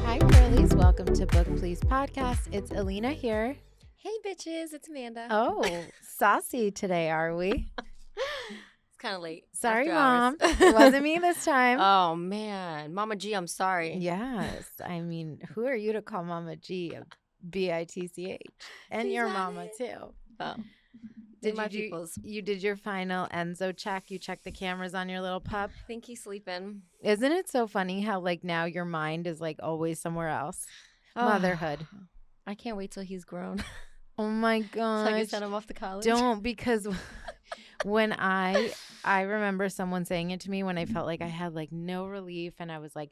Hi, girlies. Welcome to Book Please Podcast. It's Alina here. Hey, bitches. It's Amanda. Oh, saucy today, are we? It's kind of late. Sorry, After Mom. hours. It wasn't me this time. Oh, man. Mama G, I'm sorry. Yes. I mean, who are you to call Mama G a B-I-T-C-H? And She's your not mama, it. too. Oh. Did my you peoples. You did your final Enzo check? You checked the cameras on your little pup? I think he's sleeping. Isn't it so funny how, like, now your mind is, like, always somewhere else? Oh, Motherhood. I can't wait till he's grown. Oh, my So I can gosh. send him off to college. Don't, because when I remember someone saying it to me when I felt like I had like no relief and I was like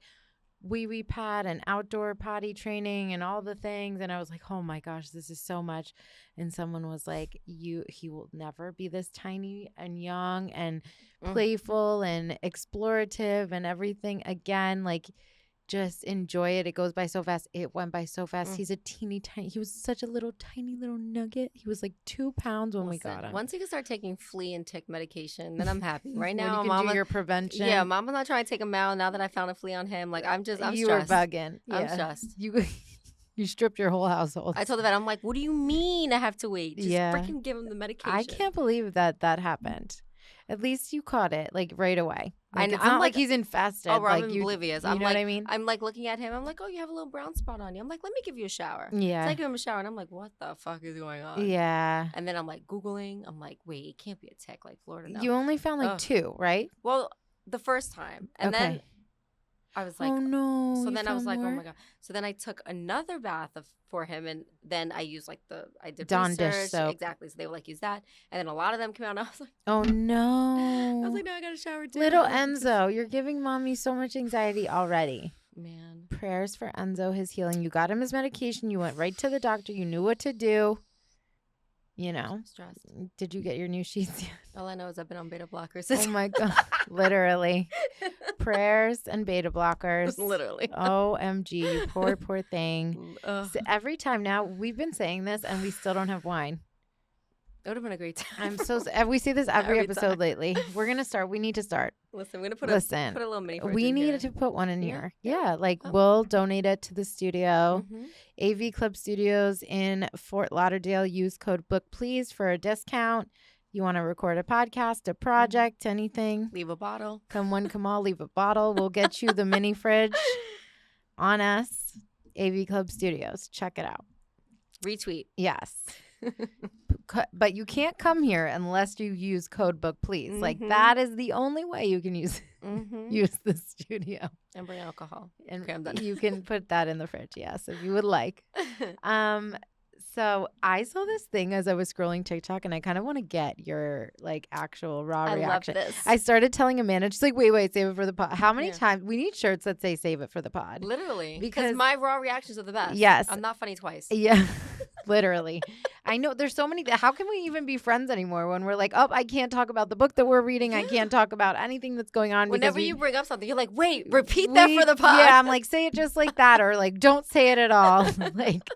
wee pad and outdoor potty training and all the things, and I was like, oh my gosh, this is so much. And someone was like, he will never be this tiny and young and playful and explorative and everything again. Like, just enjoy it. It goes by so fast. It went by so fast. He's a teeny tiny. He was such a tiny little nugget. He was like 2 pounds when we got him. Once he can start taking flea and tick medication, then I'm happy. Right now, when you can Mama, do your prevention. Yeah, Mama's not trying to take him out. Now that I found a flea on him, like I'm you stressed. were bugging. I'm Yeah. stressed. You stripped your whole household. I told the vet, I'm like, what do you mean I have to wait? Just Yeah. freaking give him the medication. I can't believe that happened. At least you caught it like right away. Like, it's I'm not like like he's infested. Oh, like I'm you, oblivious. You I'm know like, what I mean? I'm like looking at him. I'm like, oh, you have a little brown spot on you. I'm like, let me give you a shower. Yeah. So I give him a shower, and I'm like, what the fuck is going on? Yeah. And then I'm like Googling. I'm like, wait, it can't be a tick like Florida. No. You only found like 2, right? Well, the first time, and then I was like, oh no. So then I was like, oh my god. So then I took another bath for him, and then I used I did Dawn research. dish soap. Exactly. So they were like, use that, and then a lot of them came out, and I was like, oh no. I was like, no, I got to shower too. Little Enzo, you're giving mommy so much anxiety already. Man. Prayers for Enzo, his healing. You got him his medication. You went right to the doctor. You knew what to do. You know. I'm stressed. Did you get your new sheets yet? All I know is I've been on beta blockers. Oh my God. Literally. Prayers and beta blockers. Literally. OMG, you poor thing. Ugh. So every time now, we've been saying this and we still don't have wine. It would have been a great time. I'm so we see this every episode time. lately. We're going to start. We need to start. Listen, we're going to put Listen, a little mini fridge we in needed here. to put one in here. Yeah, like Oh. we'll donate it to the studio. Mhm. AV Club Studios in Fort Lauderdale. Use code BOOKPLEASE for a discount. You want to record a podcast, a project, anything. Leave a bottle. Come one, come all, leave a bottle. We'll get you the mini fridge on us. AV Club Studios. Check it out. Retweet. Yes. But you can't come here unless you use code BOOKPLEASE. Like that is the only way you can use the studio. And bring alcohol. And Okay, I'm done. you can put that in the fridge, yes, if you would like. So I saw this thing as I was scrolling TikTok, and I kind of want to get your like actual raw reaction. I love this. I started telling Amanda, she's like, wait, save it for the pod. How many times? We need shirts that say save it for the pod. Literally. Because Because my raw reactions are the best. Yes. I'm not funny twice. Yeah, literally. I know there's so many. How can we even be friends anymore when we're like, oh, I can't talk about the book that we're reading. I can't talk about anything that's going on. Whenever you bring up something, you're like, wait, repeat that for the pod. Yeah, I'm like, say it just like that, or like, don't say it at all. Like,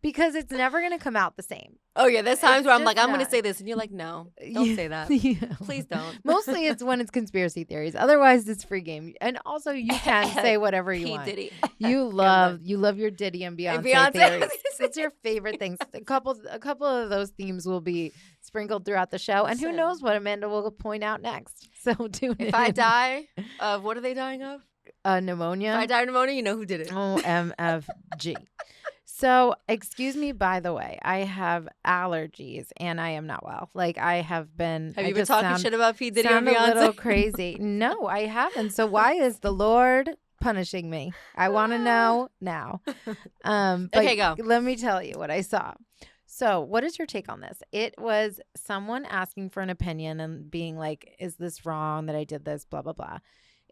because it's never going to come out the same. Oh, yeah. There's times where I'm like, just I'm going to not. say this. And you're like, no, don't say that. Yeah. Please don't. Mostly it's when it's conspiracy theories. Otherwise, it's free game. And also, you can say whatever you P. want. Diddy. You love your Diddy and Beyonce theories. What's your favorite things? A couple of those themes will be sprinkled throughout the show. And who Listen. knows what Amanda will point out next. So tune in. If I die of, what are they dying of? Pneumonia. If I die of pneumonia, you know who did it. OMFG. So, excuse me, by the way, I have allergies and I am not well. Like, I have been. Have you been talking shit about P. Diddy and Beyonce? Beyonce? A little crazy. No, I haven't. So, why is the Lord punishing me? I want to know now. But Okay, go. Let me tell you what I saw. So, what is your take on this? It was someone asking for an opinion and being like, is this wrong that I did this, blah, blah, blah.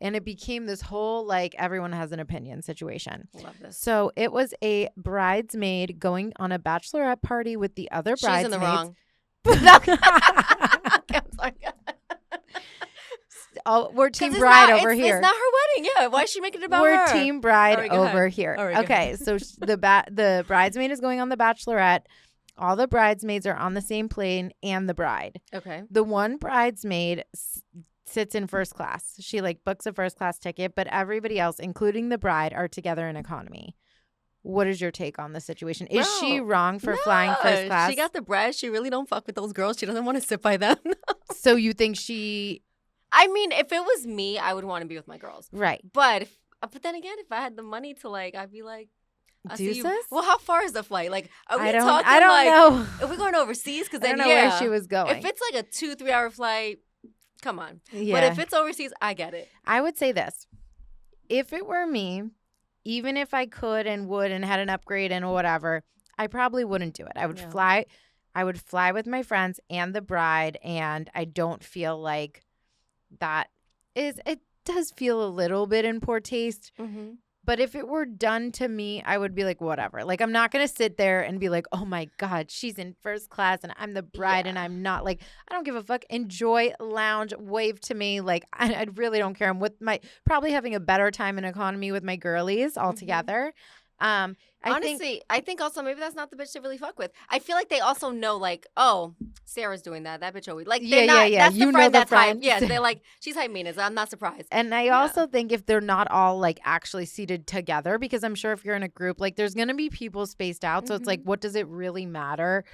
And it became this whole, like, everyone has an opinion situation. Love this. So it was a bridesmaid going on a bachelorette party with the other bridesmaids. She's in the wrong. I'm sorry. We're team bride over it's, here. It's not her wedding. Yeah. Why is she making it about We're her? team bride All right, go over ahead. here. All right, go Okay, so the bridesmaid is going on the bachelorette. All the bridesmaids are on the same plane and the bride. Okay. The one bridesmaid sits in first class. She like books a first class ticket, but everybody else, including the bride, are together in economy. What is your take on the situation? Is she Bro, wrong for flying first class? She got the bread. She really don't fuck with those girls. She doesn't want to sit by them. So you think she... I mean, if it was me, I would want to be with my girls. Right. But then again, if I had the money to like, I'd be like, I'll see you. Deuces? Well, how far is the flight? Like, are we I don't talking know. Are we going overseas? Because I then don't know where she was going. If it's like a 2-3 hour flight, come on. Yeah. But if it's overseas, I get it. I would say this. If it were me, even if I could and would and had an upgrade and whatever, I probably wouldn't do it. I would fly. I would fly with my friends and the bride, and I don't feel like that is. It does feel a little bit in poor taste. Mm-hmm. But if it were done to me, I would be like, whatever. Like, I'm not going to sit there and be like, oh, my God, she's in first class and I'm the bride and I'm not. Like, I don't give a fuck. Enjoy, lounge, wave to me. Like, I really don't care. I'm with probably having a better time in economy with my girlies all together. Honestly, I think also maybe that's not the bitch to really fuck with. I feel like they also know, like, oh, Sarah's doing that. That bitch always like. Yeah. That's You the know friend the that's high. friend. Yeah, they're like, she's high maintenance. I'm not surprised. And I also think if they're not all like actually seated together, because I'm sure if you're in a group, like there's gonna be people spaced out. So it's like, what does it really matter?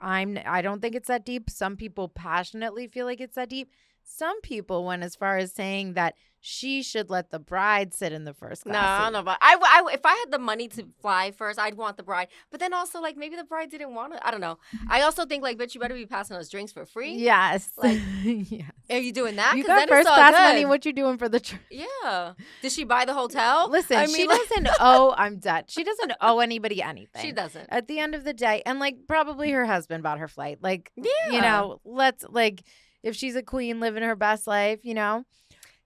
I don't think it's that deep. Some people passionately feel like it's that deep. Some people went as far as saying that she should let the bride sit in the first class. No, I don't know. But I, if I had the money to fly first, I'd want the bride. But then also, like, maybe the bride didn't want to. I don't know. I also think, like, bitch, you better be passing us drinks for free. Yes. Like, yes. Are you doing that? You 'Cause got then first it's all class good. money. What you doing for the trip? Yeah. Did she buy the hotel? Listen, I mean, she like- doesn't owe. I'm dead. She doesn't owe anybody anything. She doesn't. At the end of the day, and like probably her husband bought her flight. Like, you Yeah. know, let's like if she's a queen living her best life, you know.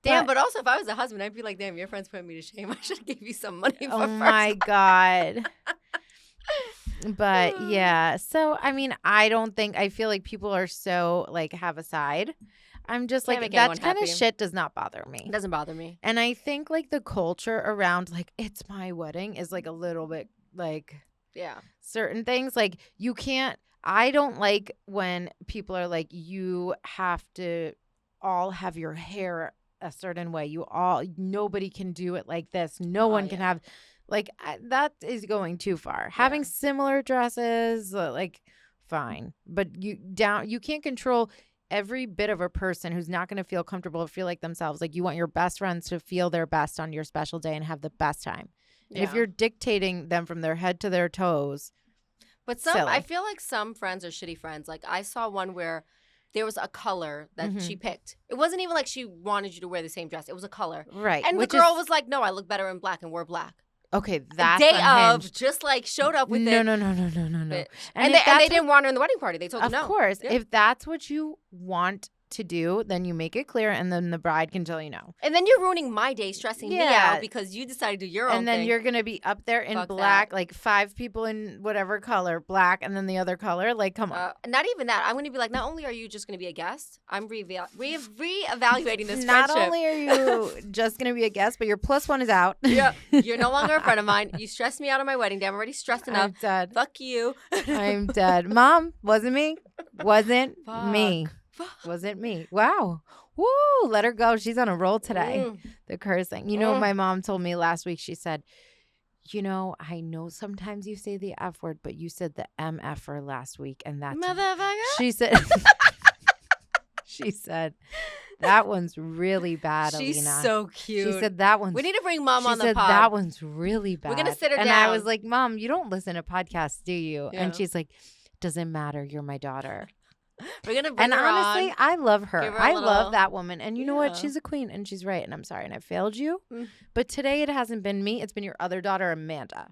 Damn, but also if I was a husband, I'd be like, damn, your friend's putting me to shame. I should give you some money for Oh first. my God. But yeah, so I mean, I feel like people are so like have a side. I'm just Can't like make that anyone kind of happy. shit does not bother me. It doesn't bother me. And I think like the culture around like it's my wedding is like a little bit like Yeah. certain things like you can't. I don't like when people are like you have to all have your hair a certain way. Nobody can do it like this. No one can have like that is going too far. Having similar dresses like fine, but you can't control every bit of a person who's not going to feel comfortable or feel like themselves. Like you want your best friends to feel their best on your special day and have the best time. And if you're dictating them from their head to their toes, but I feel like some friends are shitty friends. Like I saw one where there was a color that she picked. It wasn't even like she wanted you to wear the same dress. It was a color. right? And the girl was like, no, I look better in black, and wore black. Okay, that's Day unhinged. of, just like showed up with no. it. No. Bitch. And they didn't want her in the wedding party. They told her no. Of course, Yeah. if that's what you want to do, then you make it clear, and then the bride can tell you no. And then you're ruining my day, stressing me out because you decided to do your own And then thing. you're gonna be up there in Fuck black, that. like 5 people in whatever color, black, and then the other color. Like, come on. Not even that. I'm going to be like, not only are you just going to be a guest, I'm reevaluating this Not friendship. only are you just gonna be a guest, but your +1 is out. Yeah, you're no longer a friend of mine. You stressed me out on my wedding day. I'm already stressed enough. I'm dead. Fuck you. I'm dead. Mom, wasn't me. Wasn't me. Fuck. Wasn't me. Wow. Woo, let her go. She's on a roll today. Mm. The cursing. You know what my mom told me last week? She said, you know, I know sometimes you say the F word, but you said the MFer last week. And that's, Motherfucker. she said, she said, that one's really bad, She's Alina. so cute. She said, that one's, We need to bring mom she on the said, pod. that one's really bad. We're gonna sit her and I down. was like, Mom, you don't listen to podcasts, do you? Yeah. And she's like, doesn't matter. You're my daughter. We're going to bring And her honestly, on. I love her. Give her a I little- love that woman. And you know what? Yeah. She's a queen and she's right. And I'm sorry. And I failed you. Mm. But today it hasn't been me. It's been your other daughter, Amanda.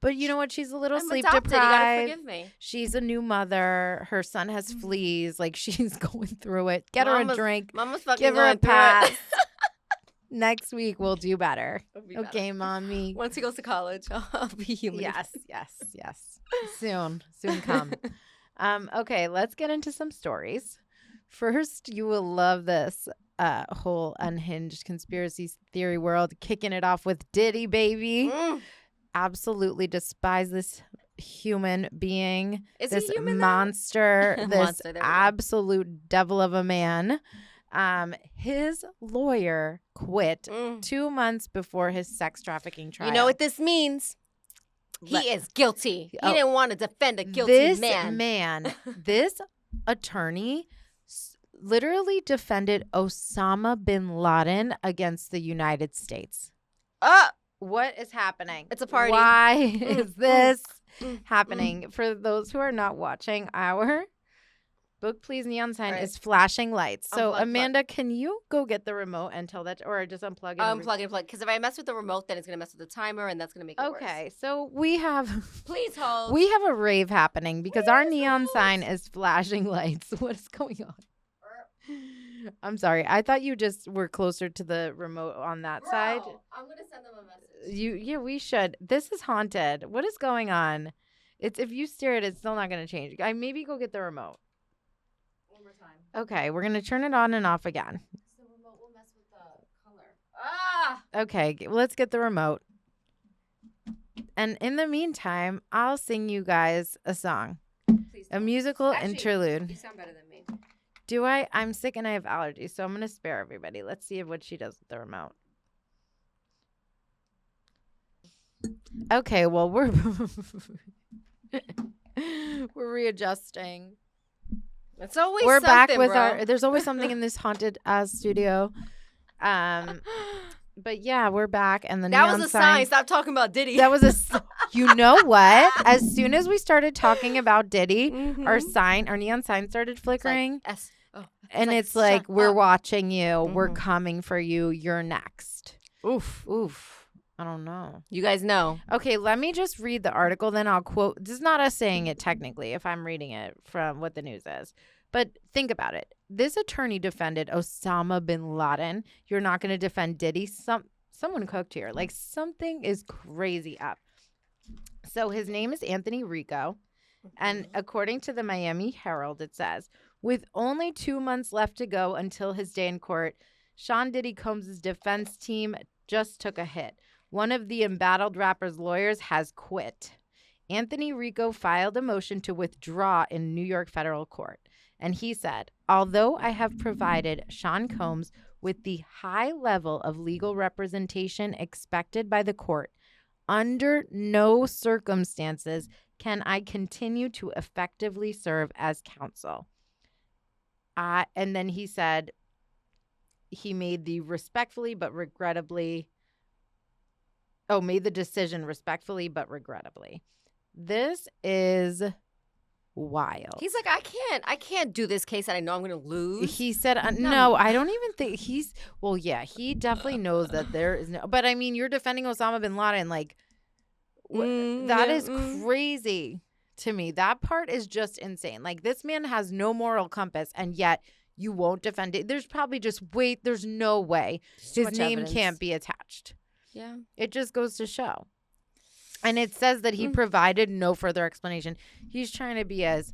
But you know what? She's a little I'm sleep adopted. You gotta deprived. forgive me. She's a new mother. Her son has fleas. Like she's going through it. Get her Mama's- a drink. Mama's fucking Give her a going through pass. it. Next week we'll do better. It'll be Okay, better. mommy. Once he goes to college, I'll be human. Yes. Soon come. Okay, let's get into some stories. First, you will love this whole unhinged conspiracy theory world. Kicking it off with Diddy, baby. Mm. Absolutely despise this human being, Is this he human, monster, this Monster, there we go. absolute devil of a man. His lawyer quit 2 months before his sex trafficking trial. You know what this means? He is guilty. He didn't want to defend a guilty This attorney literally defended Osama bin Laden against the United States. What is happening? It's a party. Why is this happening? For those who are not watching, our Book Please Neon sign is flashing lights. So, Amanda, can you go get the remote and tell that, or just unplug it? Unplug and plug. Because if I mess with the remote, then it's going to mess with the timer, and that's going to make it worse. Okay, so we have... Please hold. We have a rave happening because our neon sign is flashing lights. What is going on? I'm sorry. I thought you just were closer to the remote on that side. I'm going to send them a message. Yeah, we should. This is haunted. What is going on? It's if you stare at it, it's still not going to change. Maybe go get the remote. One more time. Okay, we're going to turn it on and off again. The remote will mess with the color. Okay, let's get the remote. And in the meantime, I'll sing you guys a song. A musical interlude. You sound better than me. Do I? I'm sick and I have allergies, so I'm going to spare everybody. Let's see what she does with the remote. Okay, well, we're readjusting. It's always we're back with bro. There's always something in this haunted studio. But yeah, we're back, and the that neon was a sign. sign. Stop talking about Diddy. That was you know what? As soon as we started talking about Diddy, our neon sign started flickering. It's like, it's like we're watching you. We're coming for you. You're next. Oof. I don't know. You guys know. Okay, let me just read the article. Then I'll quote. This is not us saying it technically if I'm reading it from what the news is. But think about it. This attorney defended Osama bin Laden. You're not going to defend Diddy. Someone cooked here. Like something is crazy up. So his name is Anthony Rico. And according to the Miami Herald, it says, with only 2 months left to go until his day in court, Sean Diddy Combs' defense team just took a hit. One of the embattled rapper's lawyers has quit. Anthony Rico filed a motion to withdraw in New York federal court. And he said, although I have provided Sean Combs with the high level of legal representation expected by the court, under no circumstances can I continue to effectively serve as counsel. And then he said he made the made the decision respectfully but regrettably. This is wild. He's like, I can't do this case that I know I'm going to lose. He said, no, I don't even think he definitely knows that there is no, but I mean, you're defending Osama bin Laden. Like, that is crazy to me. That part is just insane. Like, this man has no moral compass, and yet you won't defend it. There's probably there's no way his name evidence can't be attached. Yeah. It just goes to show. And it says that he provided no further explanation. He's trying to be as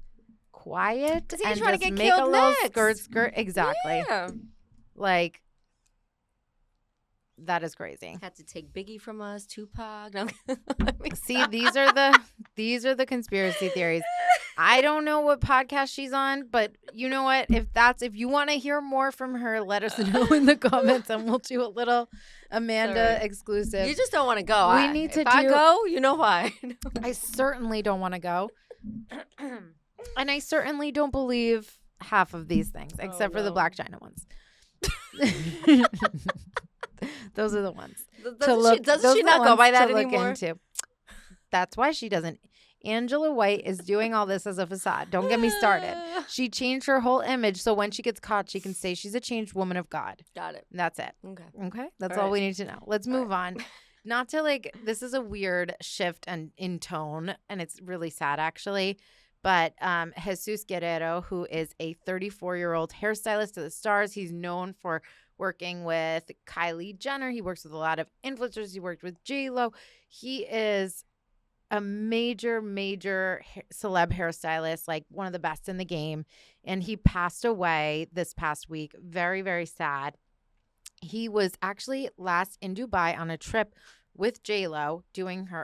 quiet and trying just to get make killed a little next. skirt. Exactly. Yeah. Like, that is crazy. Had to take Biggie from us, Tupac. No. See, these are the conspiracy theories. I don't know what podcast she's on, but you know what? If you want to hear more from her, let us know in the comments, and we'll do a little Amanda exclusive. You just don't want to go. If I go, you know why. I certainly don't want to go, and I certainly don't believe half of these things, except for the Black China ones. Those are the ones. Doesn't she not go by that anymore? That's why she doesn't. Angela White is doing all this as a facade. Don't get me started. She changed her whole image so when she gets caught, she can say she's a changed woman of God. Got it. And that's it. Okay. That's all we need to know. Let's move on. Not to this is a weird shift in tone, and it's really sad actually. But Jesus Guerrero, who is a 34-year-old hairstylist to the stars, he's known for working with Kylie Jenner. He works with a lot of influencers. He worked with J-Lo. He is a major celeb hairstylist, like one of the best in the game. And he passed away this past week. Very, very sad. He was actually last in Dubai on a trip with J-Lo,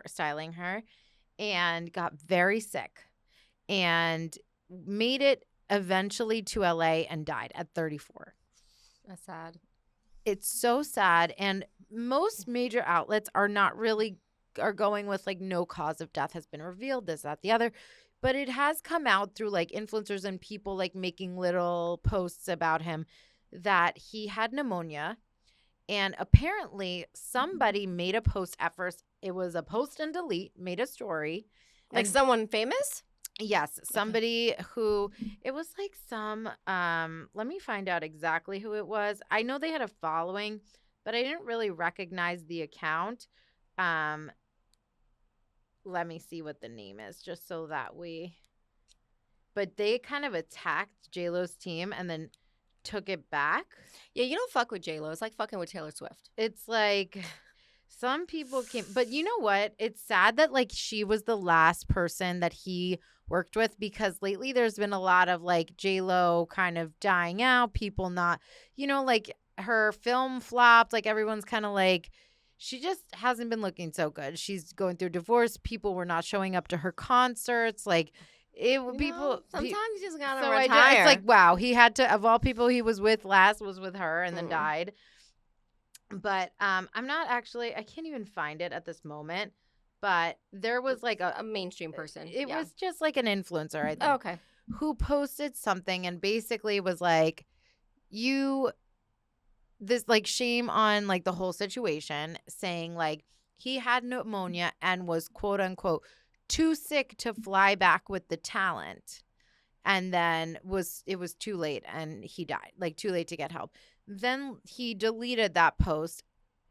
styling her. and got very sick and made it eventually to LA and died at 34. That's sad. It's so sad. And most major outlets are going with like no cause of death has been revealed, this, that, the other. But it has come out through like influencers and people like making little posts about him that he had pneumonia. And apparently somebody made a post at first. It was a post and delete, made a story. Like someone famous? Yes, somebody who, it was like some, let me find out exactly who it was. I know they had a following, but I didn't really recognize the account. Let me see what the name is, just so that but they kind of attacked J-Lo's team and then took it back. Yeah, you don't fuck with J-Lo. It's like fucking with Taylor Swift. It's like some people came, but you know what? It's sad that like she was the last person that he worked with, because lately there's been a lot of like J-Lo kind of dying out, people not, like her film flopped, like everyone's kind of like, she just hasn't been looking so good. She's going through divorce. People were not showing up to her concerts. Like people. Sometimes you just gotta retire. It's like, wow, he had to, of all people he was with last was with her and then died. But I'm not actually, I can't even find it at this moment. But there was like a mainstream person. It was just like an influencer, I think. Oh, okay. Who posted something and basically was like, this like shame on like the whole situation, saying like he had pneumonia and was quote unquote too sick to fly back with the talent. And then it was too late and he died, like too late to get help. Then he deleted that post.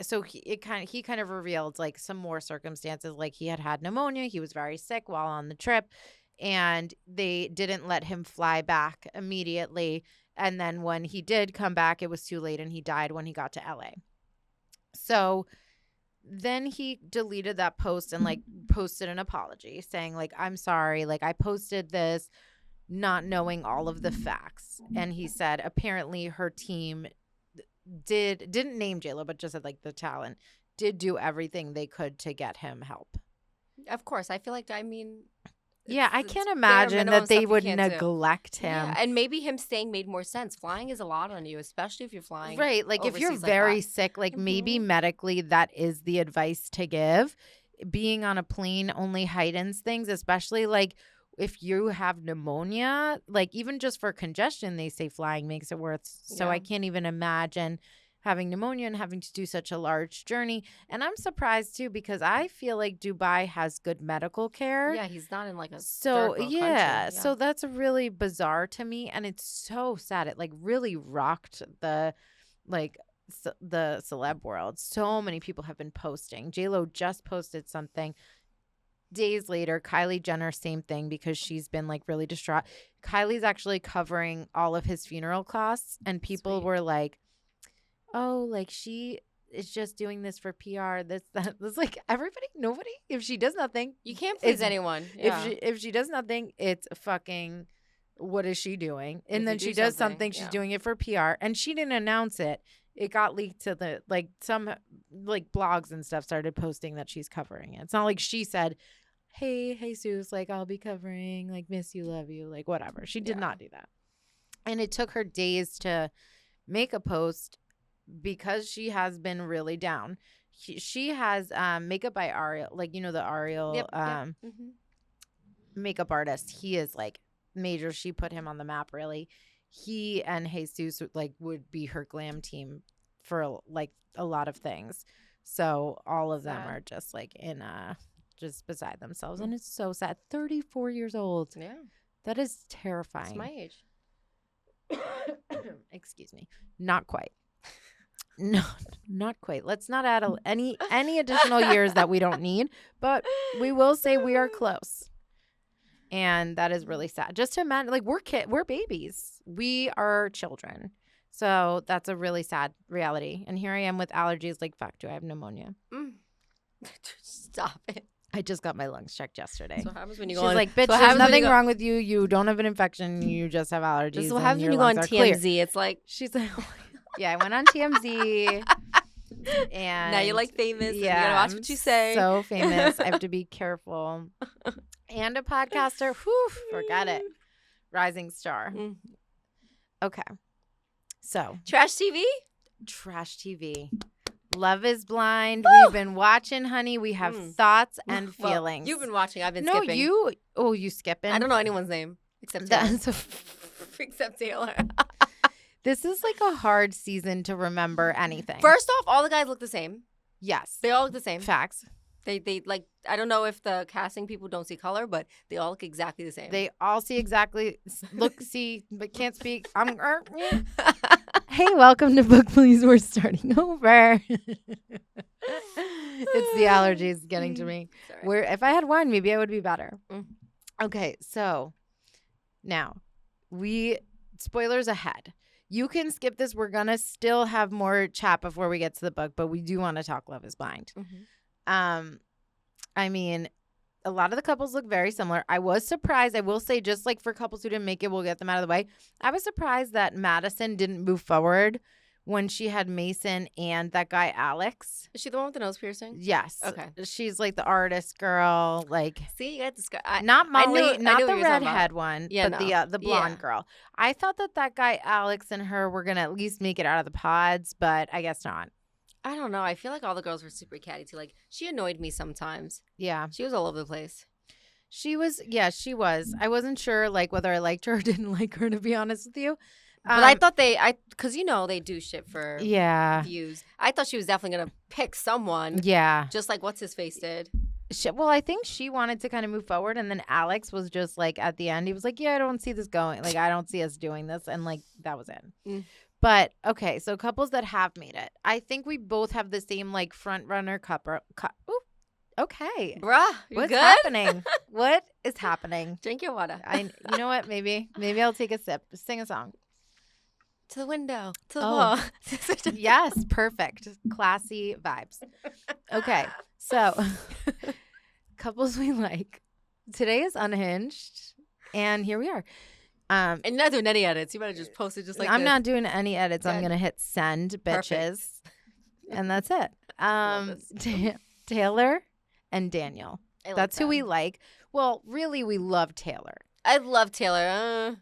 So he kind of revealed like some more circumstances, like he had pneumonia. He was very sick while on the trip and they didn't let him fly back immediately. And then when he did come back, it was too late and he died when he got to LA. So then he deleted that post and like posted an apology saying like, I'm sorry, like I posted this not knowing all of the facts. And he said apparently her team didn't name J-Lo, but just said like the talent did do everything they could to get him help. Of course. I feel like, I can't imagine that they would neglect him. Yeah, and maybe him staying made more sense. Flying is a lot on you, especially if you're flying. Right. Like if you're very sick, like maybe medically that is the advice to give. Being on a plane only heightens things, especially like if you have pneumonia, like even just for congestion, they say flying makes it worse. So I can't even imagine having pneumonia and having to do such a large journey. And I'm surprised too, because I feel like Dubai has good medical care. Yeah, he's not in like a third world country. Yeah, so that's really bizarre to me. And it's so sad. It like really rocked the celeb world. So many people have been posting. J-Lo just posted something. Days later, Kylie Jenner, same thing, because she's been like really distraught. Kylie's actually covering all of his funeral costs, and people were like, oh, like she is just doing this for PR. This, that. It's like nobody. If she does nothing, you can't please anyone. Yeah. If she does nothing, it's fucking. What is she doing? And then she does something. She's doing it for PR, and she didn't announce it. It got leaked to the some blogs and stuff started posting that she's covering it. It's not like she said, hey, Jesus, like I'll be covering, like miss you, love you, like whatever. She did not do that. And it took her days to make a post because she has been really down. She has makeup by Ariel, like the Ariel makeup artist. He is like major. She put him on the map really. He and Jesus like would be her glam team for like a lot of things. So all of them are just like in just beside themselves, and it's so sad. 34 years old. Yeah, that is terrifying. It's my age. Excuse me. Not quite. No, not quite. Let's not add any additional years that we don't need, but we will say we are close. And that is really sad. Just to imagine, like we're babies. We are children. So that's a really sad reality. And here I am with allergies. Like, fuck, do I have pneumonia? Stop it. I just got my lungs checked yesterday. So what happens when you go on? She's like, bitch, there's nothing wrong with you. You don't have an infection. You just have allergies. This is what happens when you go on TMZ. It's like. She's like, yeah, I went on TMZ. And now you're like famous. Yeah, and you gotta watch what you say. So famous. I have to be careful. And a podcaster. Whew, forget it. Rising star. Okay. So trash TV. Love is Blind. We've been watching, honey. We have thoughts and feelings. You've been watching. I've been skipping. You skipping? I don't know anyone's name except Taylor. Except Taylor. This is like a hard season to remember anything. First off, all the guys look the same. Yes. They all look the same. Facts. They like, I don't know if the casting people don't see color, but they all look exactly the same. They all see but can't speak. Hey, welcome to Book Please. We're starting over. It's the allergies getting to me. If I had wine, maybe I would be better. Okay, so now spoilers ahead. You can skip this. We're going to still have more chat before we get to the book, but we do want to talk Love is Blind. I mean, a lot of the couples look very similar. I was surprised. I will say, just like for couples who didn't make it, we'll get them out of the way. I was surprised that Madison didn't move forward when she had Mason and that guy Alex. Is she the one with the nose piercing? Yes. Okay. She's like the artist girl. Like, see, you got this guy. Not Molly, not the redhead one, but the blonde girl. I thought that guy Alex and her were gonna at least make it out of the pods, but I guess not. I don't know. I feel like all the girls were super catty too. Like, she annoyed me sometimes. Yeah. She was all over the place. She was. I wasn't sure like whether I liked her or didn't like her, to be honest with you. But I thought because they do shit for views. I thought she was definitely going to pick someone. Yeah. Just like what's his face did. Well, I think she wanted to kind of move forward. And then Alex was just like at the end, he was like, yeah, I don't see this going. Like, I don't see us doing this. And like, that was it. But, okay, so couples that have made it. I think we both have the same, like, front-runner couple. Ooh, okay. Bruh, what's happening? What is happening? Drink your water. You know what? Maybe I'll take a sip. Sing a song. To the window. To the wall. Yes, perfect. Classy vibes. Okay, so couples we like. Today is Unhinged, and here we are. And you're not doing any edits. You better just post it just like I'm this. not doing any edits. Good. I'm going to hit send, bitches. And that's it. Taylor and Daniel. That's who we like. Well, really, we love Taylor. I love Taylor.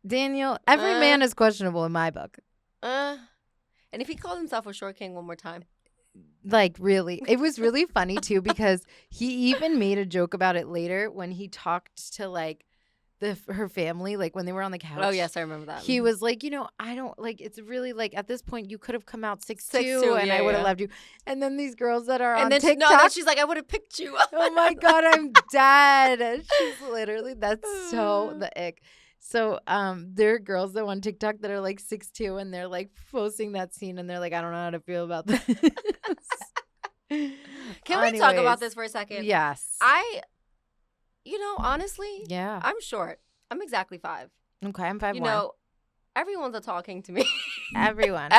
Daniel, every man is questionable in my book. And if he called himself a short king one more time. Like, really. It was really funny, too, because he even made a joke about it later when he talked to, like, her family, like when they were on the couch. Oh yes, I remember that. He was like, I don't like. It's really like at this point you could have come out 6'2", and I would have loved you. And then these girls that are on TikTok, she's like, I would have picked you. Oh my god, I'm dead. She's literally that's so the ick. So there are girls that on TikTok that are like 6'2", and they're like posting that scene, and they're like, I don't know how to feel about this. Can we talk about this for a second? Yes. Honestly, yeah, I'm short. I'm exactly 5. Okay, I'm 5'1". Everyone's talking to me. Everyone.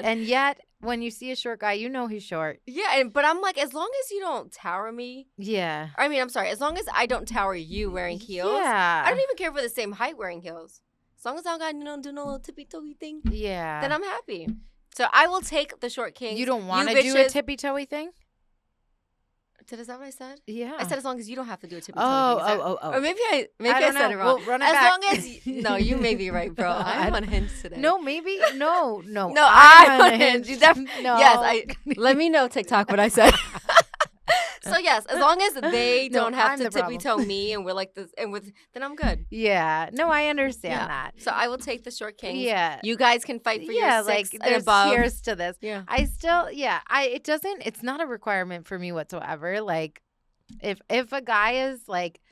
And yet, when you see a short guy, you know he's short. Yeah, but I'm like, as long as you don't tower me. Yeah. I mean, I'm sorry. As long as I don't tower you wearing heels. Yeah. I don't even care if we're the same height wearing heels. As long as I don't got do no little tippy-toey thing. Yeah. Then I'm happy. So I will take the short king. You don't want to do a tippy-toey thing? Is that what I said? Yeah. I said as long as you don't have to do a tippy-toey thing. Oh. Or maybe I said it wrong. We'll run it back. Long as no, you may be right, bro. I'm unhinged today. No, maybe no. No, I'm unhinged. You no. Yes, let me know TikTok what I said. So yes, as long as they don't have to tippy-toe me and we're like this then I'm good. Yeah. No, I understand that. So I will take the short king. Yeah. You guys can fight for your 6 like and there's above. Cheers to this. Yeah. It's not a requirement for me whatsoever. Like if a guy is like,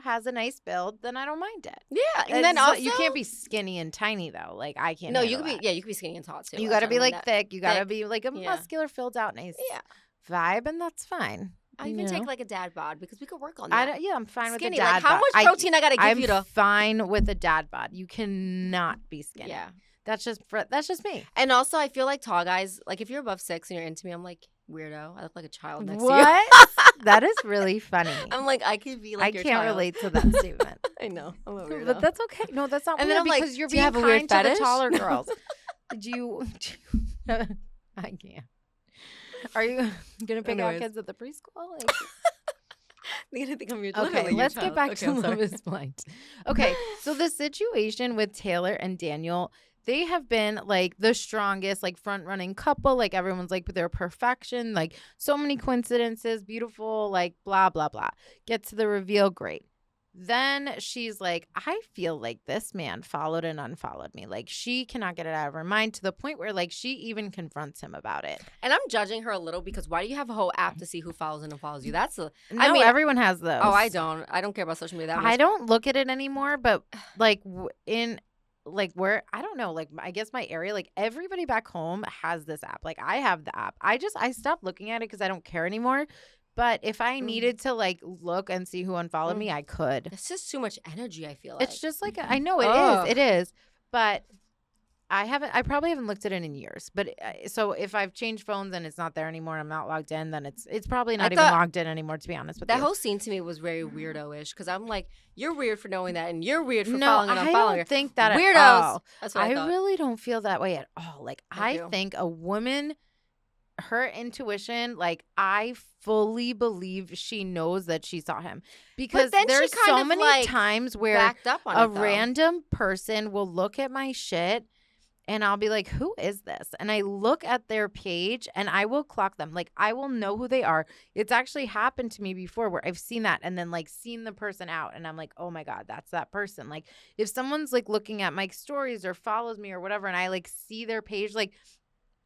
has a nice build, then I don't mind it. Yeah. And then also you can't be skinny and tiny though. Like I can't. No, you can be skinny and tall too. You gotta be like thick. You gotta be like a muscular, filled out, nice vibe, and that's fine. I even take like a dad bod because we could work on that. I'm fine skinny. With a dad bod. How much protein I gotta give you to? I'm fine with a dad bod. You cannot be skinny. Yeah. That's just me. And also, I feel like tall guys, like if you're above 6 and you're into me, I'm like, weirdo. I look like a child next to you. What? That is really funny. I'm like, I could be like your child. I can't relate to that statement. I know. I'm a weirdo. But that's okay. No, that's not and weird then I'm because like, you're being kind to fetish? the taller girls. I can't. Are you gonna pick out Anyways. kids at the preschool? Like, You're gonna think I'm your okay, literally your let's get child. back Okay, to I'm sorry. Love Is Blind. Okay, so the situation with Taylor and Daniel, they have been like the strongest, like front running couple. Like everyone's like they're perfection. Like so many coincidences, beautiful. Like blah blah blah. Get to the reveal, great. Then she's like, I feel like this man followed and unfollowed me. Like she cannot get it out of her mind to the point where like she even confronts him about it. And I'm judging her a little because why do you have a whole app to see who follows and unfollows you? That's a. No, I mean, everyone has those. Oh, I don't. I don't care about social media that much. I don't look at it anymore, but like in like where I don't know, like I guess my area, like everybody back home has this app. Like I have the app. I stopped looking at it because I don't care anymore. But if I needed to like look and see who unfollowed me, I could. It's just too much energy, I feel like. It's just like I know it is. But I probably haven't looked at it in years. But so if I've changed phones and it's not there anymore and I'm not logged in, then it's probably not even logged in anymore, to be honest with you. That whole scene to me was very weirdo-ish because I'm like, you're weird for knowing that and you're weird for following and unfollowing. No, I don't think that Weirdos. at all. That's what I thought. really don't feel that way at all. Like I think a woman, her intuition, like I fully believe she knows that she saw him because there's so many times where backed up on a random person will look at my shit and I'll be like, who is this? And I look at their page and I will clock them. Like I will know who they are. It's actually happened to me before where I've seen that and then like seen the person out and I'm like, oh my God, that's that person. Like if someone's like looking at my stories or follows me or whatever and I like see their page, like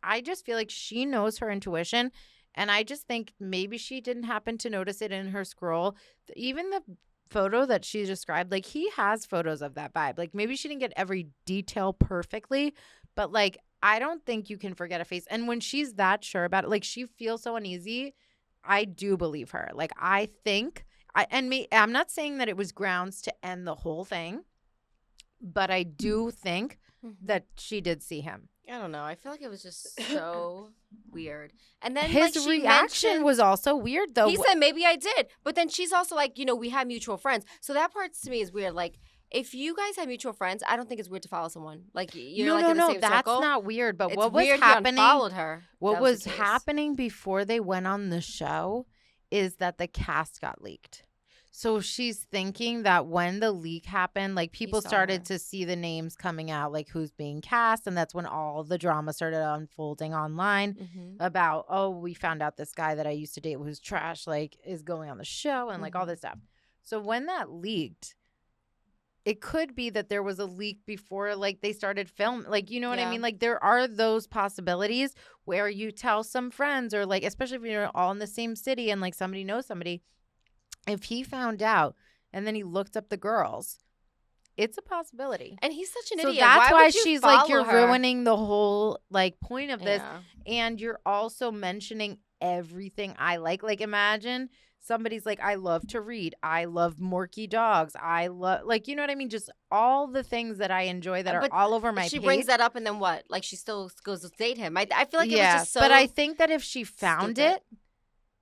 I just feel like she knows her intuition. And I just think maybe she didn't happen to notice it in her scroll. Even the photo that she described, like he has photos of that vibe. Like maybe she didn't get every detail perfectly, but like I don't think you can forget a face. And when she's that sure about it, like she feels so uneasy, I do believe her. Like I think, I'm not saying that it was grounds to end the whole thing, but I do think that she did see him. I don't know. I feel like it was just so weird. And then his reaction was also weird, though. He said, maybe I did. But then she's also like, we have mutual friends. So that part to me is weird. Like, if you guys have mutual friends, I don't think it's weird to follow someone. Like, you're in the same that's circle. Not weird. But it's what was weird happening? He unfollowed her. What was happening before they went on the show is that the cast got leaked. So she's thinking that when the leak happened, like people started to see the names coming out, like who's being cast. And that's when all the drama started unfolding online about, oh, we found out this guy that I used to date who's trash, like is going on the show and like all this stuff. So when that leaked, it could be that there was a leak before like they started filming. Like, you know what I mean? Like there are those possibilities where you tell some friends or like, especially if you're all in the same city and like somebody knows somebody. If he found out and then he looked up the girls, it's a possibility. And he's such an so idiot. That's why she's she's like, you're ruining the whole like point of this. Yeah. And you're also mentioning everything I like. Like imagine somebody's like, I love to read. I love morky dogs. I love like, you know what I mean? Just all the things that I enjoy that are all over my page. She brings that up and then what? Like she still goes to date him. I feel like it was just so but I think that if she found it,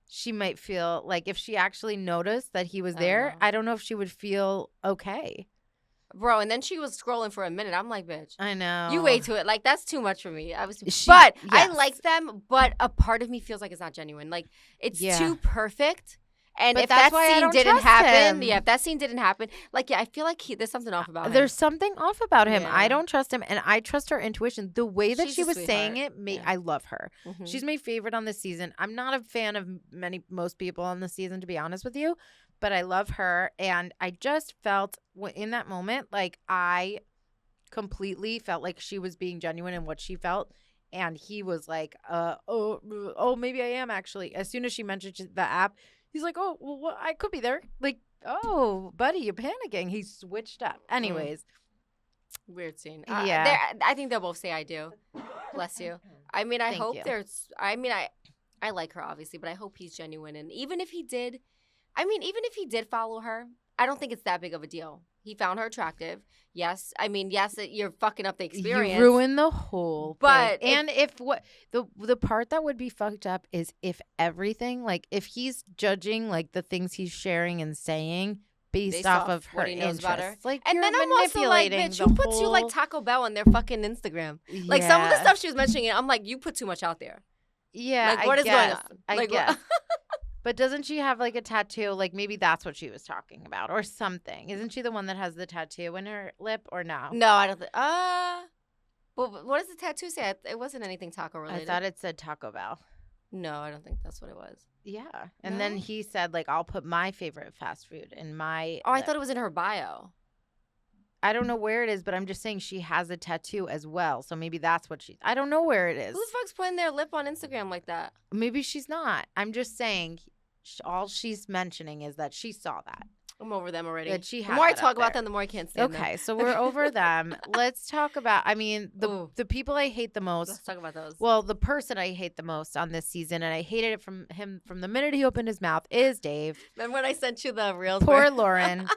she might feel like if she actually noticed that he was there, I don't know if she would feel okay. Bro, and then she was scrolling for a minute. I'm like, bitch. I know. You wait to it. Like, that's too much for me. I like them, but a part of me feels like it's not genuine. Like, it's too perfect. And if that scene didn't happen, if that scene didn't happen, like, I feel like there's something off about him. There's something off about him. I don't trust him, and I trust her intuition. The way that she was saying it, I love her. She's my favorite on this season. I'm not a fan of most people on the season, to be honest with you, but I love her, and I just felt in that moment, like I completely felt like she was being genuine in what she felt. And he was like, oh, maybe I am actually. As soon as she mentioned the app, he's like, oh, well, I could be there. Like, oh, buddy, you're panicking. He switched up. Anyways. Weird scene. I think they'll both say I do. Bless you. I mean, I hope there's, I like her, obviously, but I hope he's genuine. And even if he did follow her, I don't think it's that big of a deal. He found her attractive. Yes, you're fucking up the experience. You ruin the whole thing. And if what the part that would be fucked up is if everything, like if he's judging like the things he's sharing and saying based off of her interests. About her. Like, and then I'm also like, bitch, who puts you like Taco Bell on their fucking Instagram? Like some of the stuff she was mentioning, I'm like, you put too much out there. Yeah, Like, what is going on? I guess. But doesn't she have like a tattoo? Like maybe that's what she was talking about or something. Isn't she the one that has the tattoo in her lip or no? No, I don't think. Well, what does the tattoo say? It wasn't anything taco related. I thought it said Taco Bell. No, I don't think that's what it was. Yeah. And then he said, like, I'll put my favorite fast food in my. Oh, I thought it was in her bio. I don't know where it is, but I'm just saying she has a tattoo as well. So maybe that's what I don't know where it is. Who the fuck's putting their lip on Instagram like that? Maybe she's not. I'm just saying all she's mentioning is that she saw that. I'm over them already. That she the more I talk about them, the more I can't stand them. Okay, so we're over them. Let's talk about, I mean, the people I hate the most. Let's talk about those. Well, the person I hate the most on this season, and I hated it from him from the minute he opened his mouth, is Dave. Remember when I sent you the reels? Poor Lauren.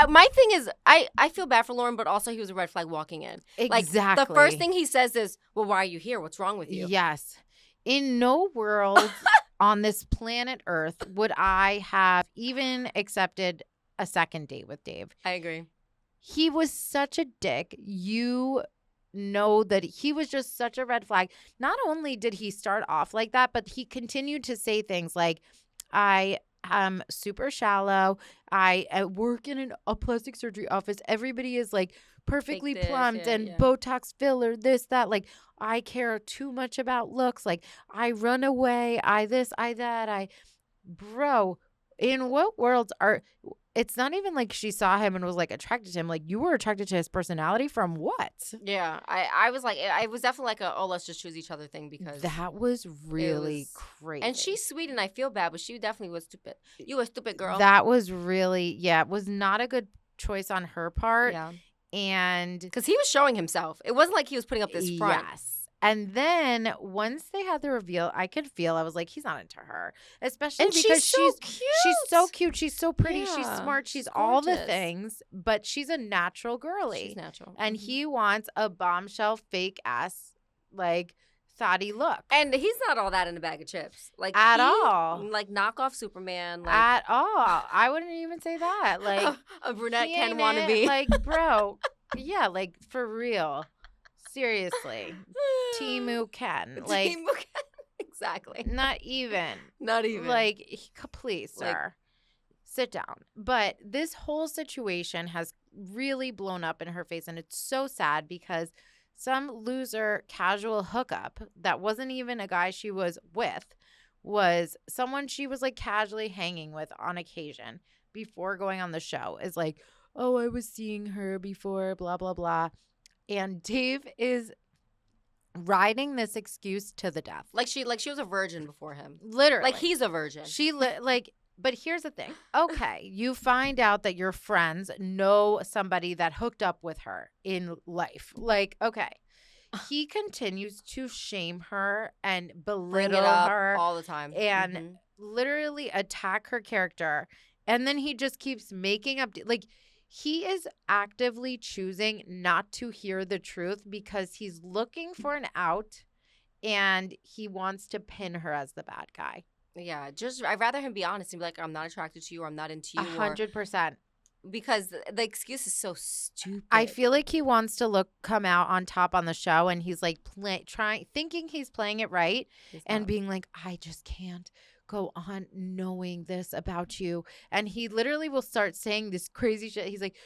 My thing is, I feel bad for Lauren, but also he was a red flag walking in. Exactly. Like, the first thing he says is, well, why are you here? What's wrong with you? Yes. In no world on this planet Earth would I have even accepted a second date with Dave. I agree. He was such a dick. You know that he was just such a red flag. Not only did he start off like that, but he continued to say things like, I am super shallow. I work in a plastic surgery office. Everybody is like perfectly plumped and Botox filler, this, that. Like, I care too much about looks. Like, I run away. I this, I that. Bro, in what worlds are... It's not even like she saw him and was like attracted to him. Like, you were attracted to his personality from what? Yeah, I was like, I was definitely like let's just choose each other thing because that was really crazy. And she's sweet and I feel bad, but she definitely was stupid. You a stupid girl. That was really, it was not a good choice on her part. Yeah. And because he was showing himself. It wasn't like he was putting up this front. Yes. And then once they had the reveal, I could feel, I was like, he's not into her. Especially because she's so cute. She's so cute. She's so pretty. Yeah, she's smart. She's gorgeous. All the things. But she's a natural girly. She's natural. And he wants a bombshell, fake ass, like, thotty look. And he's not all that in a bag of chips. Like, at all. Like, knockoff Superman. Like, at all. I wouldn't even say that. Like, a brunette Ken wannabe. Like, bro. Yeah, like, for real. Seriously. Timu Ken. Like, Timu Ken. Exactly. Not even. Not even. Like, please, sir. Sit down. But this whole situation has really blown up in her face. And it's so sad because some loser casual hookup that wasn't even a guy she was with was someone she was like casually hanging with on occasion before going on the show is like, oh, I was seeing her before, blah, blah, blah. And Dave is riding this excuse to the death. Like she was a virgin before him. Literally. Like he's a virgin. But here's the thing. Okay, you find out that your friends know somebody that hooked up with her in life. Like, okay. He continues to shame her and belittle her all the time. And literally attack her character. And then he just keeps making up like he is actively choosing not to hear the truth because he's looking for an out and he wants to pin her as the bad guy. Yeah, I'd rather him be honest and be like, I'm not attracted to you or I'm not into you. 100%. Because the excuse is so stupid. I feel like he wants to come out on top on the show and he's like thinking he's playing it right and being like, I just can't go on knowing this about you. And he literally will start saying this crazy shit. He's like,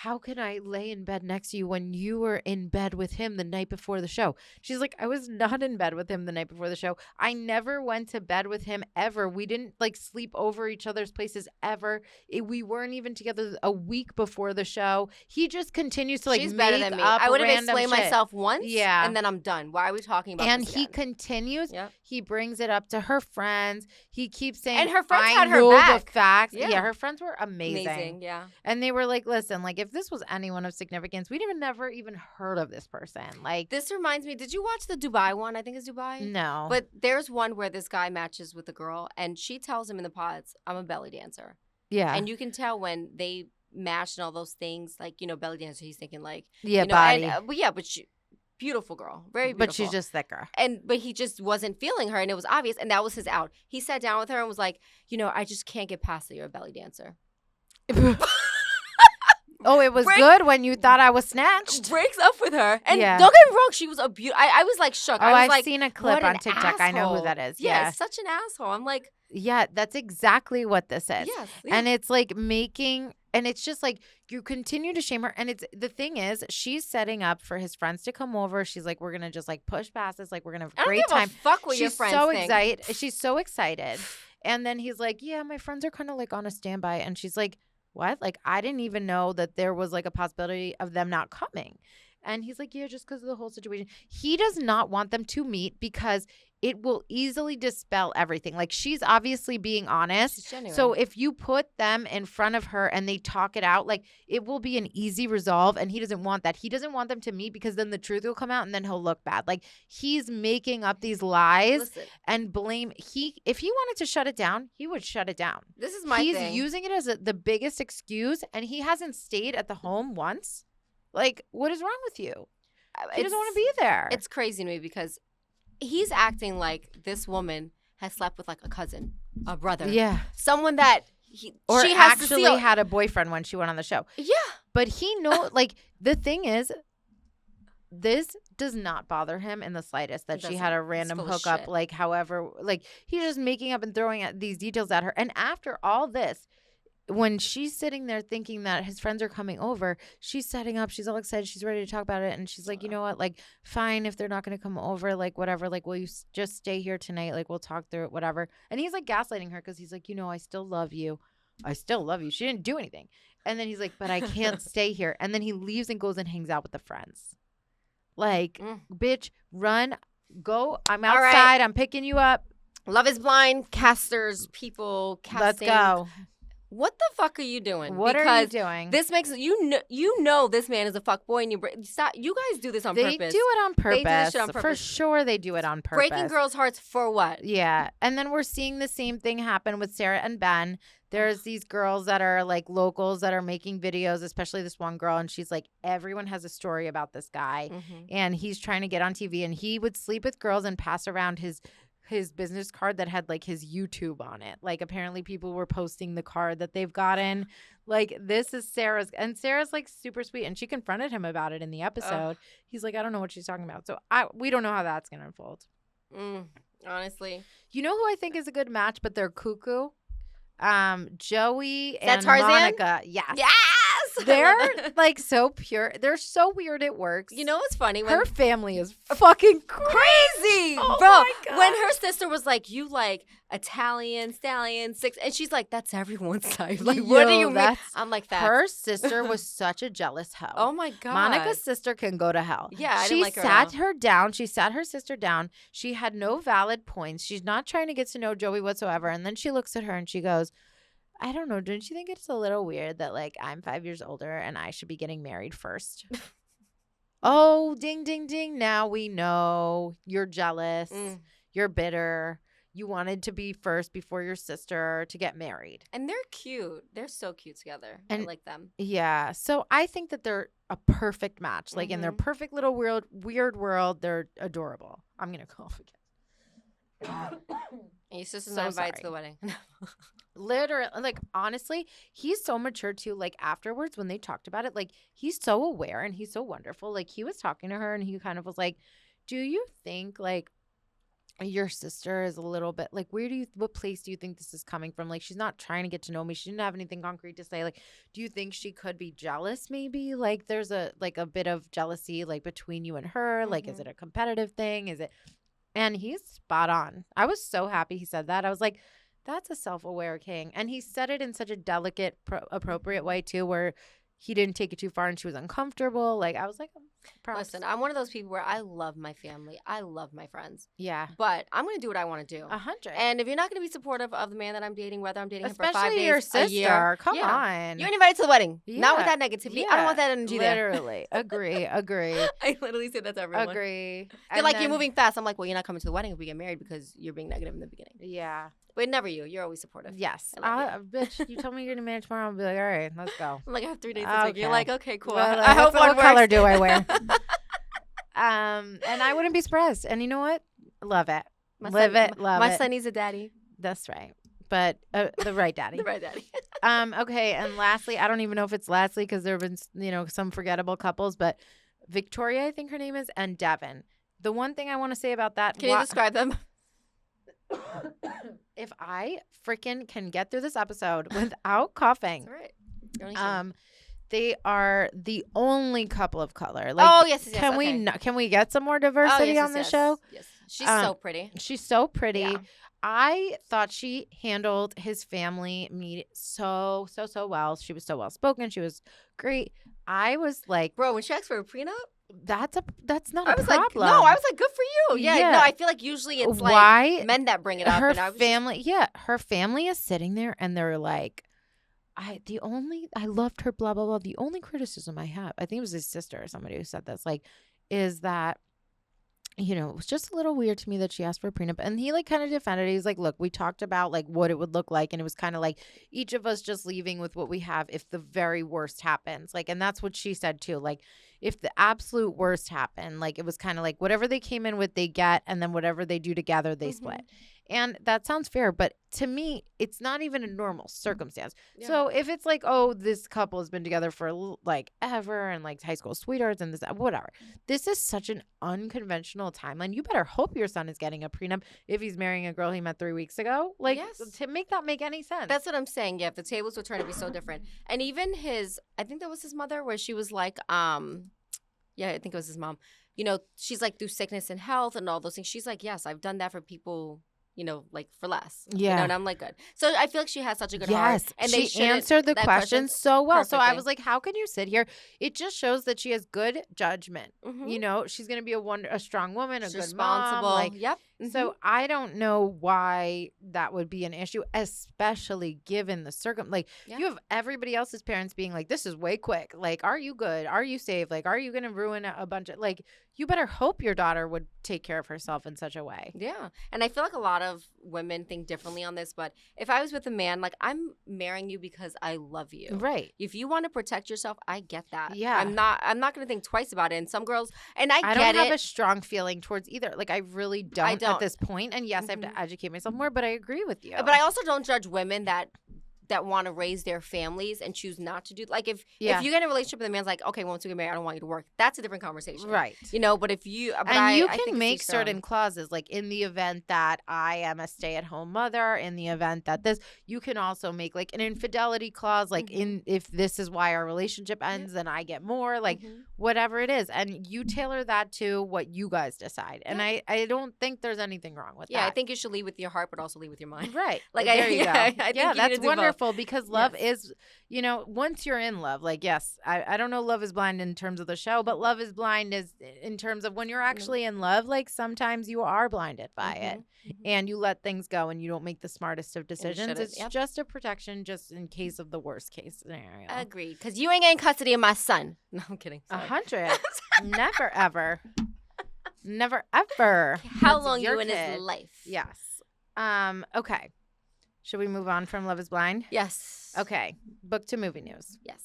how can I lay in bed next to you when you were in bed with him the night before the show? She's like, I was not in bed with him the night before the show. I never went to bed with him ever. We didn't like sleep over each other's places ever. We weren't even together a week before the show. He just continues to like She's make better than me. up I would have random explained shit. myself once, yeah, and then I'm done. Why are we talking about and this he again? continues. Yep. He brings it up to her friends. He keeps saying, and her friends I had her know back. The facts. Yeah, her friends were amazing. Yeah, and they were like, listen, like if this was anyone of significance, we'd have never even heard of this person. Like, this reminds me, did you watch the Dubai one? I think it's Dubai. No, but there's one where this guy matches with a girl and she tells him in the pods, I'm a belly dancer. Yeah, and you can tell when they match and all those things, like, you know, belly dancer, he's thinking like, yeah, you know, body. And, but she, beautiful girl, very beautiful, but she's just thicker. But he just wasn't feeling her, and it was obvious, and that was his out. He sat down with her and was like, you know, I just can't get past that you're a belly dancer. Oh, it was good when you thought I was snatched. Breaks up with her. And don't get me wrong, she was a beautiful. I was like shook. Oh, I was I've like, seen a clip on TikTok. asshole. I know who that is. Yeah, it's such an asshole. I'm like. Yeah, that's exactly what this is. Yes. And it's like making, and it's just like you continue to shame her. And it's the thing is, she's setting up for his friends to come over. She's like, we're going to just like push past this. Like, we're going to have a great time. I don't give a fuck what your friends think. Excited. She's so excited. And then he's like, yeah, my friends are kind of like on a standby. And she's like, what? Like, I didn't even know that there was like a possibility of them not coming. And he's like, yeah, just because of the whole situation. He does not want them to meet because it will easily dispel everything. Like, she's obviously being honest. So if you put them in front of her and they talk it out, like, it will be an easy resolve. And he doesn't want that. He doesn't want them to meet because then the truth will come out and then he'll look bad. Like, he's making up these lies and blame. If he wanted to shut it down, he would shut it down. This is my thing. He's using it as the biggest excuse, and he hasn't stayed at the home once. Like, what is wrong with you? He doesn't want to be there. It's crazy to me because he's acting like this woman has slept with like a cousin, a brother. Yeah. Someone that she actually had a boyfriend when she went on the show. Yeah. But he knows, like, the thing is, this does not bother him in the slightest that she had a random hookup, like, however, like, he's just making up and throwing these details at her. And after all this, when she's sitting there thinking that his friends are coming over, she's setting up. She's all excited. She's ready to talk about it. And she's like, you know what? Like, fine, if they're not going to come over, like, whatever. Like, will you just stay here tonight? Like, we'll talk through it, whatever. And he's, like, gaslighting her because he's like, you know, I still love you. I still love you. She didn't do anything. And then he's like, but I can't stay here. And then he leaves and goes and hangs out with the friends. Like, bitch, run, go. I'm outside. Right. I'm picking you up. Love is Blind, casters, people, casting. Let's go. What the fuck are you doing? What are you doing? This makes you know this man is a fuckboy, and you guys do this on purpose. They do it on purpose. They do this shit on purpose. For sure, they do it on purpose. Breaking girls' hearts for what? Yeah, and then we're seeing the same thing happen with Sarah and Ben. There's these girls that are like locals that are making videos, especially this one girl, and she's like, everyone has a story about this guy, and he's trying to get on TV, and he would sleep with girls and pass around his business card that had like his YouTube on it. Like, apparently people were posting the card that they've gotten. Like, this is Sarah's, and Sarah's like super sweet, and she confronted him about it in the episode. He's like, I don't know what she's talking about. So we don't know how that's gonna unfold. Honestly, you know who I think is a good match, but they're cuckoo. Joey and Tarzan? Monica. Yes. They're like so pure. They're so weird it works. You know what's funny? Her family is fucking crazy. Oh, bro. My God. When her sister was like, you like Italian, stallion, six, and she's like, that's everyone's type. Like, what do you mean? I'm like, that. Her sister was such a jealous hoe. Oh my God. Monica's sister can go to hell. Yeah, I didn't like her. She sat her down. She sat her sister down. She had no valid points. She's not trying to get to know Joey whatsoever. And then she looks at her and she goes, I don't know. Don't you think it's a little weird that, like, I'm 5 years older and I should be getting married first? Oh, ding, ding, ding. Now we know. You're jealous. You're bitter. You wanted to be first before your sister to get married. And they're cute. They're so cute together. I like them. Yeah. So I think that they're a perfect match. Like, in their perfect little weird world, they're adorable. I'm going to cough again. And your sister's not invited to the wedding. Literally, like, honestly, he's so mature too. Like, afterwards when they talked about it, like, he's so aware and he's so wonderful. Like, he was talking to her and he kind of was like, do you think, like, your sister is a little bit, like, what place do you think this is coming from? Like, she's not trying to get to know me. She didn't have anything concrete to say. Like, do you think she could be jealous maybe? Like, there's a bit of jealousy, like, between you and her. Like, is it a competitive thing? Is it? And he's spot on. I was so happy he said that. I was like, that's a self-aware king. And he said it in such a delicate, appropriate way, too, where he didn't take it too far and she was uncomfortable. Like, I was like, props. Listen, I'm one of those people where I love my family. I love my friends. Yeah. But I'm going to do what I want to do. 100. And if you're not going to be supportive of the man that I'm dating, whether I'm dating him for 5 days, especially your sister, a year. Come on. You're invited to the wedding. Yeah. Not with that negativity. Yeah. I don't want that energy there. Literally. Agree. I literally say that to everyone. Agree. They're like, you're moving fast. I'm like, well, you're not coming to the wedding if we get married because you're being negative in the beginning. Yeah. But never you. You're always supportive. Yes. Bitch, you told me you're going to marry tomorrow. I'll be like, all right, let's go. I'm like, I have 3 days this week. You're like, okay, cool. Well, I hope one what color do I wear? And I wouldn't be surprised. And you know what? Love it. Love it. My son needs a daddy. That's right. But the right daddy. The right daddy. Okay, and lastly, I don't even know if it's lastly because there have been, some forgettable couples, but Victoria, I think her name is, and Devin. The one thing I want to say about that. Can you describe them? If I freaking can get through this episode without coughing. That's all right. They are the only couple of color. Like, yes. Can we get some more diversity on this show? Yes. She's so pretty. She's so pretty. Yeah. I thought she handled his family so well. She was so well spoken. She was great. I was like, bro, when she asked for a prenup, that's not a problem. I was like, good for you. Yeah. No, I feel like usually it's like men that bring it up. Her family, her family is sitting there and they're like, I loved her, blah, blah, blah. The only criticism I have, I think it was his sister or somebody who said this, like, is that, it was just a little weird to me that she asked for a prenup. And he like kind of defended it. He's like, look, we talked about like what it would look like. And it was kind of like each of us just leaving with what we have if the very worst happens. Like, and that's what she said too. Like, if the absolute worst happened, like it was kind of like whatever they came in with, they get, and then whatever they do together, they split. And that sounds fair, but to me, it's not even a normal circumstance. Yeah. So if it's like, oh, this couple has been together for like ever and like high school sweethearts and this, whatever. This is such an unconventional timeline. You better hope your son is getting a prenup if he's marrying a girl he met 3 weeks ago. Like, to make that make any sense. That's what I'm saying. Yeah, if the tables would turn to be so different. And even I think that was his mother, where she was like, I think it was his mom. She's like, through sickness and health and all those things. She's like, yes, I've done that for people, like for less. Yeah. And I'm like, good. So I feel like she has such a good heart. And she answered the question so well. Perfectly. So I was like, how can you sit here? It just shows that she has good judgment. Mm-hmm. She's going to be a strong woman, a good mom. Like, yep. Mm-hmm. So I don't know why that would be an issue, especially given the you have everybody else's parents being like, this is way quick. Like, are you good? Are you safe? Like, are you going to ruin a bunch of, like, you better hope your daughter would take care of herself in such a way. Yeah. And I feel like a lot of women think differently on this, but if I was with a man, like, I'm marrying you because I love you. Right. If you want to protect yourself, I get that. Yeah. I'm not going to think twice about it. And some girls, and I don't have a strong feeling towards either. Like, I really don't at this point. And yes, I have to educate myself more, but I agree with you. But I also don't judge women that want to raise their families and choose not to do, like, if you get in a relationship and the man's like, okay, once you get married, I don't want you to work, that's a different conversation, right? But if you you can make certain clauses, like in the event that I am a stay-at-home mother, in the event that this, you can also make like an infidelity clause, like if this is why our relationship ends, then I get more, like whatever it is, and you tailor that to what you guys decide. And I don't think there's anything wrong with that. I think you should lead with your heart, but also lead with your mind. Right. Like, there you go. I think that's wonderful. Because love is, once you're in love, like, yes, I don't know Love is Blind in terms of the show, but Love is Blind is in terms of when you're actually in love, like sometimes you are blinded by it and you let things go and you don't make the smartest of decisions. It's just a protection just in case of the worst case scenario. Agreed. Because you ain't getting custody of my son. No, I'm kidding. 100. Never, ever. Never, ever. How long you in his life? Yes. Okay. Should we move on from Love is Blind? Yes. Okay. Book to movie news. Yes.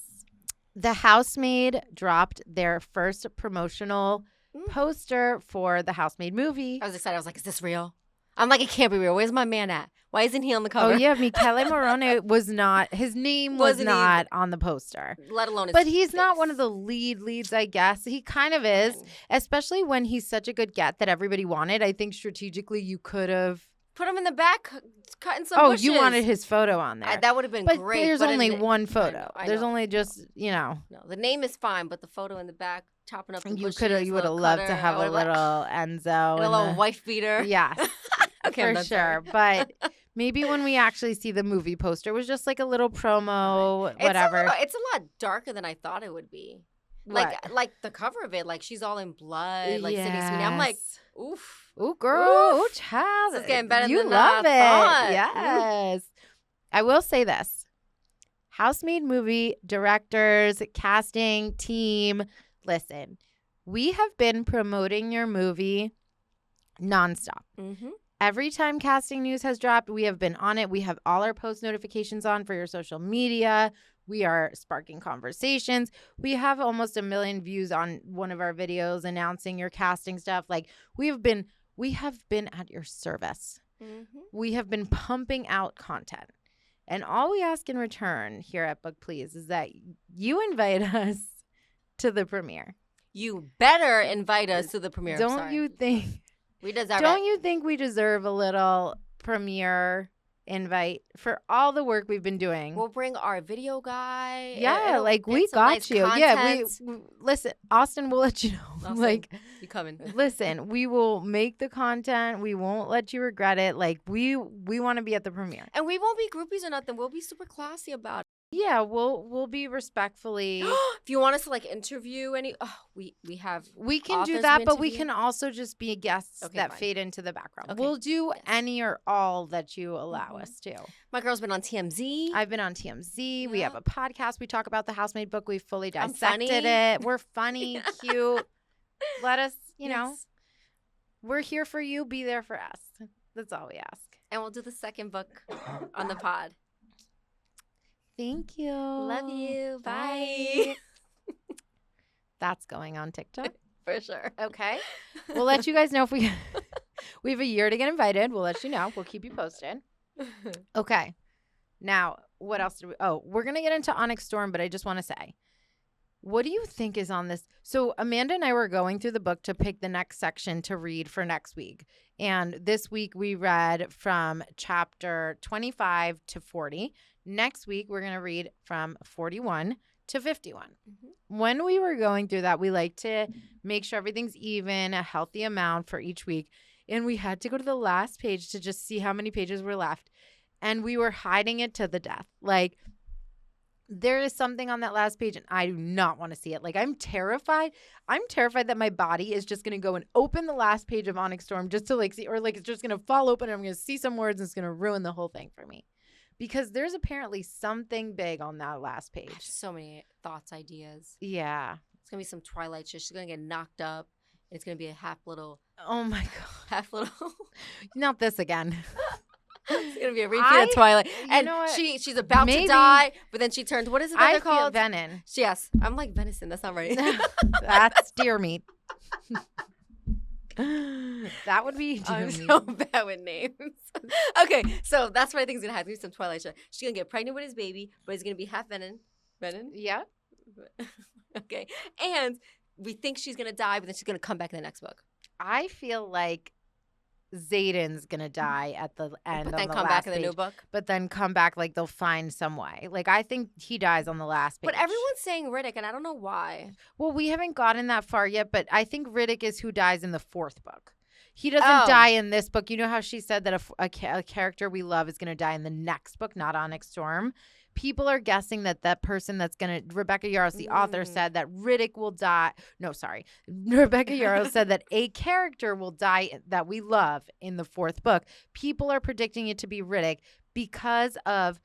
The Housemaid dropped their first promotional poster for the Housemaid movie. I was excited. I was like, is this real? I'm like, it can't be real. Where's my man at? Why isn't he on the cover? Oh, yeah. Michele Morone was not. His name was not on the poster. Let alone his But he's not one of the leads, I guess. He kind of is, especially when he's such a good get that everybody wanted. I think strategically you could have put him in the back, cutting some bushes. You wanted his photo on there. That would have been great. But there's only one photo. I know. There's only just, No, the name is fine, but the photo in the back, chopping up the bushes. You would have loved to have a little Enzo. And a little wife beater. Yes, okay, for sure. But maybe when we actually see the movie poster, it was just like a little promo, whatever. It's a lot darker than I thought it would be. Like the cover of it, like she's all in blood, like sitting sweet. I'm like, oof. Ooh, girl. Ooh, child. This is getting better you than love it. Thought. Yes. I will say this. Housemaid movie directors, casting, team, listen, we have been promoting your movie nonstop. Every time casting news has dropped, we have been on it. We have all our post notifications on for your social media. We are sparking conversations. We have almost 1 million views on one of our videos announcing your casting stuff. Like, we have been at your service. We have been pumping out content. And all we ask in return here at Book Please is that you invite us to the premiere. You better invite us to the premiere. Don't you think we deserve it? Don't you think we deserve a little premiere invite for all the work we've been doing? We'll bring our video guy. Yeah, like we got nice you. Content. Yeah, we listen, Austin, we'll let you know. Austin, like you coming. Listen, we will make the content. We won't let you regret it. Like we want to be at the premiere. And we won't be groupies or nothing. We'll be super classy about it. Yeah, we'll be respectfully. If you want us to like interview any, we can do that, but we can also just be guests that fade into the background. Okay. We'll do any or all that you allow us to. My girl's been on TMZ. I've been on TMZ. Yeah. We have a podcast. We talk about the Housemaid book. We fully dissected it. We're funny, cute. Let us, you know, we're here for you. Be there for us. That's all we ask. And we'll do the second book on the pod. Thank you. Love you. Bye. That's going on TikTok. For sure. Okay. We'll let you guys know if we have a year to get invited. We'll let you know. We'll keep you posted. Okay. Now, what else we're going to get into Onyx Storm, but I just want to say, what do you think is on this? So Amanda and I were going through the book to pick the next section to read for next week. And this week we read from chapter 25 to 40. Next week, we're going to read from 41 to 51. Mm-hmm. When we were going through that, we like to make sure everything's even, a healthy amount for each week. And we had to go to the last page to just see how many pages were left. And we were hiding it to the death. Like, there is something on that last page, and I do not want to see it. Like, I'm terrified. I'm terrified that my body is just going to go and open the last page of Onyx Storm just to, like, see, or, like, it's just going to fall open, and I'm going to see some words, and it's going to ruin the whole thing for me. Because there's apparently something big on that last page. So many thoughts, ideas. Yeah. It's going to be some Twilight shit. She's going to get knocked up. It's going to be a half little. Oh, my God. Half little. Not this again. It's going to be a repeat of Twilight. And she's about to die, but then she turns. What is it that they're called? Venom. Yes. I'm like venison. That's not right. That's deer meat. That would be I'm so bad with names. Okay, so that's what I think is gonna happen. Some Twilight shit. She's gonna get pregnant with his baby, but he's gonna be half venom. Yeah. Okay, and we think she's gonna die, but then she's gonna come back in the next book. I feel like Xaden's gonna die at the end, but then come back in the new book. But then come back, like they'll find some way. Like I think he dies on the last page. But everyone's saying Riddick, and I don't know why. Well, we haven't gotten that far yet, but I think Riddick is who dies in the fourth book. He doesn't die in this book. You know how she said that a character we love is gonna die in the next book, not Onyx Storm. People are guessing that person that's going to – Rebecca Yarros, the author, said that Riddick will die – no, sorry. Rebecca Yarros said that a character will die that we love in the fourth book. People are predicting it to be Riddick because of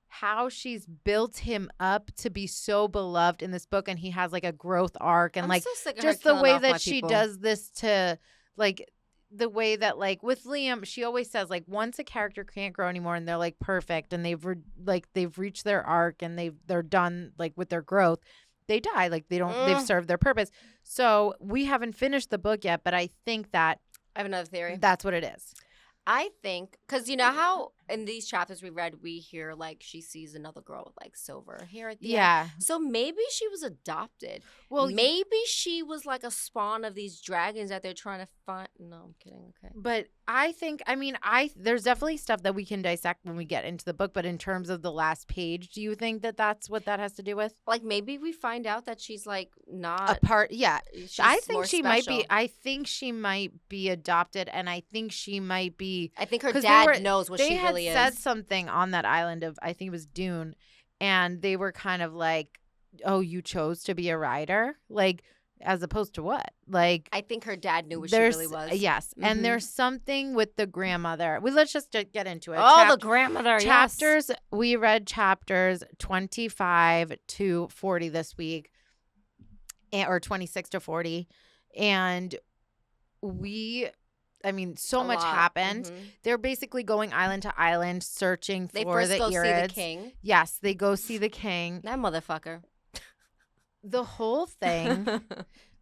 how she's built him up to be so beloved in this book, and he has like a growth arc. And like so just the way that she does this to like – the way that like with Liam, she always says like once a character can't grow anymore and they're like perfect and they've reached their arc and they're done like with their growth, they die. Like they've served their purpose. So we haven't finished the book yet, but I think that I have another theory. That's what it is. I think because you know how in these chapters we read, we hear like she sees another girl with like silver hair at the end. So maybe she was adopted. Well, maybe she was like a spawn of these dragons that they're trying to find. No, I'm kidding. Okay. But I think, I mean, there's definitely stuff that we can dissect when we get into the book. But in terms of the last page, do you think that that's what that has to do with? Like maybe we find out that she's like not a part. Yeah. I think she might be. I think she might be adopted. And I think she might be. I think her dad knows what she really is. They had said something on that island of, I think it was Dune. And they were kind of like, oh, you chose to be a rider? Like, as opposed to what? Like, I think her dad knew what she really was. Yes. Mm-hmm. And there's something with the grandmother. Let's just get into it. Oh, the grandmother. Chapters. Yes. We read chapters 25 to 40 this week, or 26 to 40. And so much happened. Mm-hmm. They're basically going island to island searching for the Irids. They first go see the king. Yes, they go see the king. That motherfucker. The whole thing.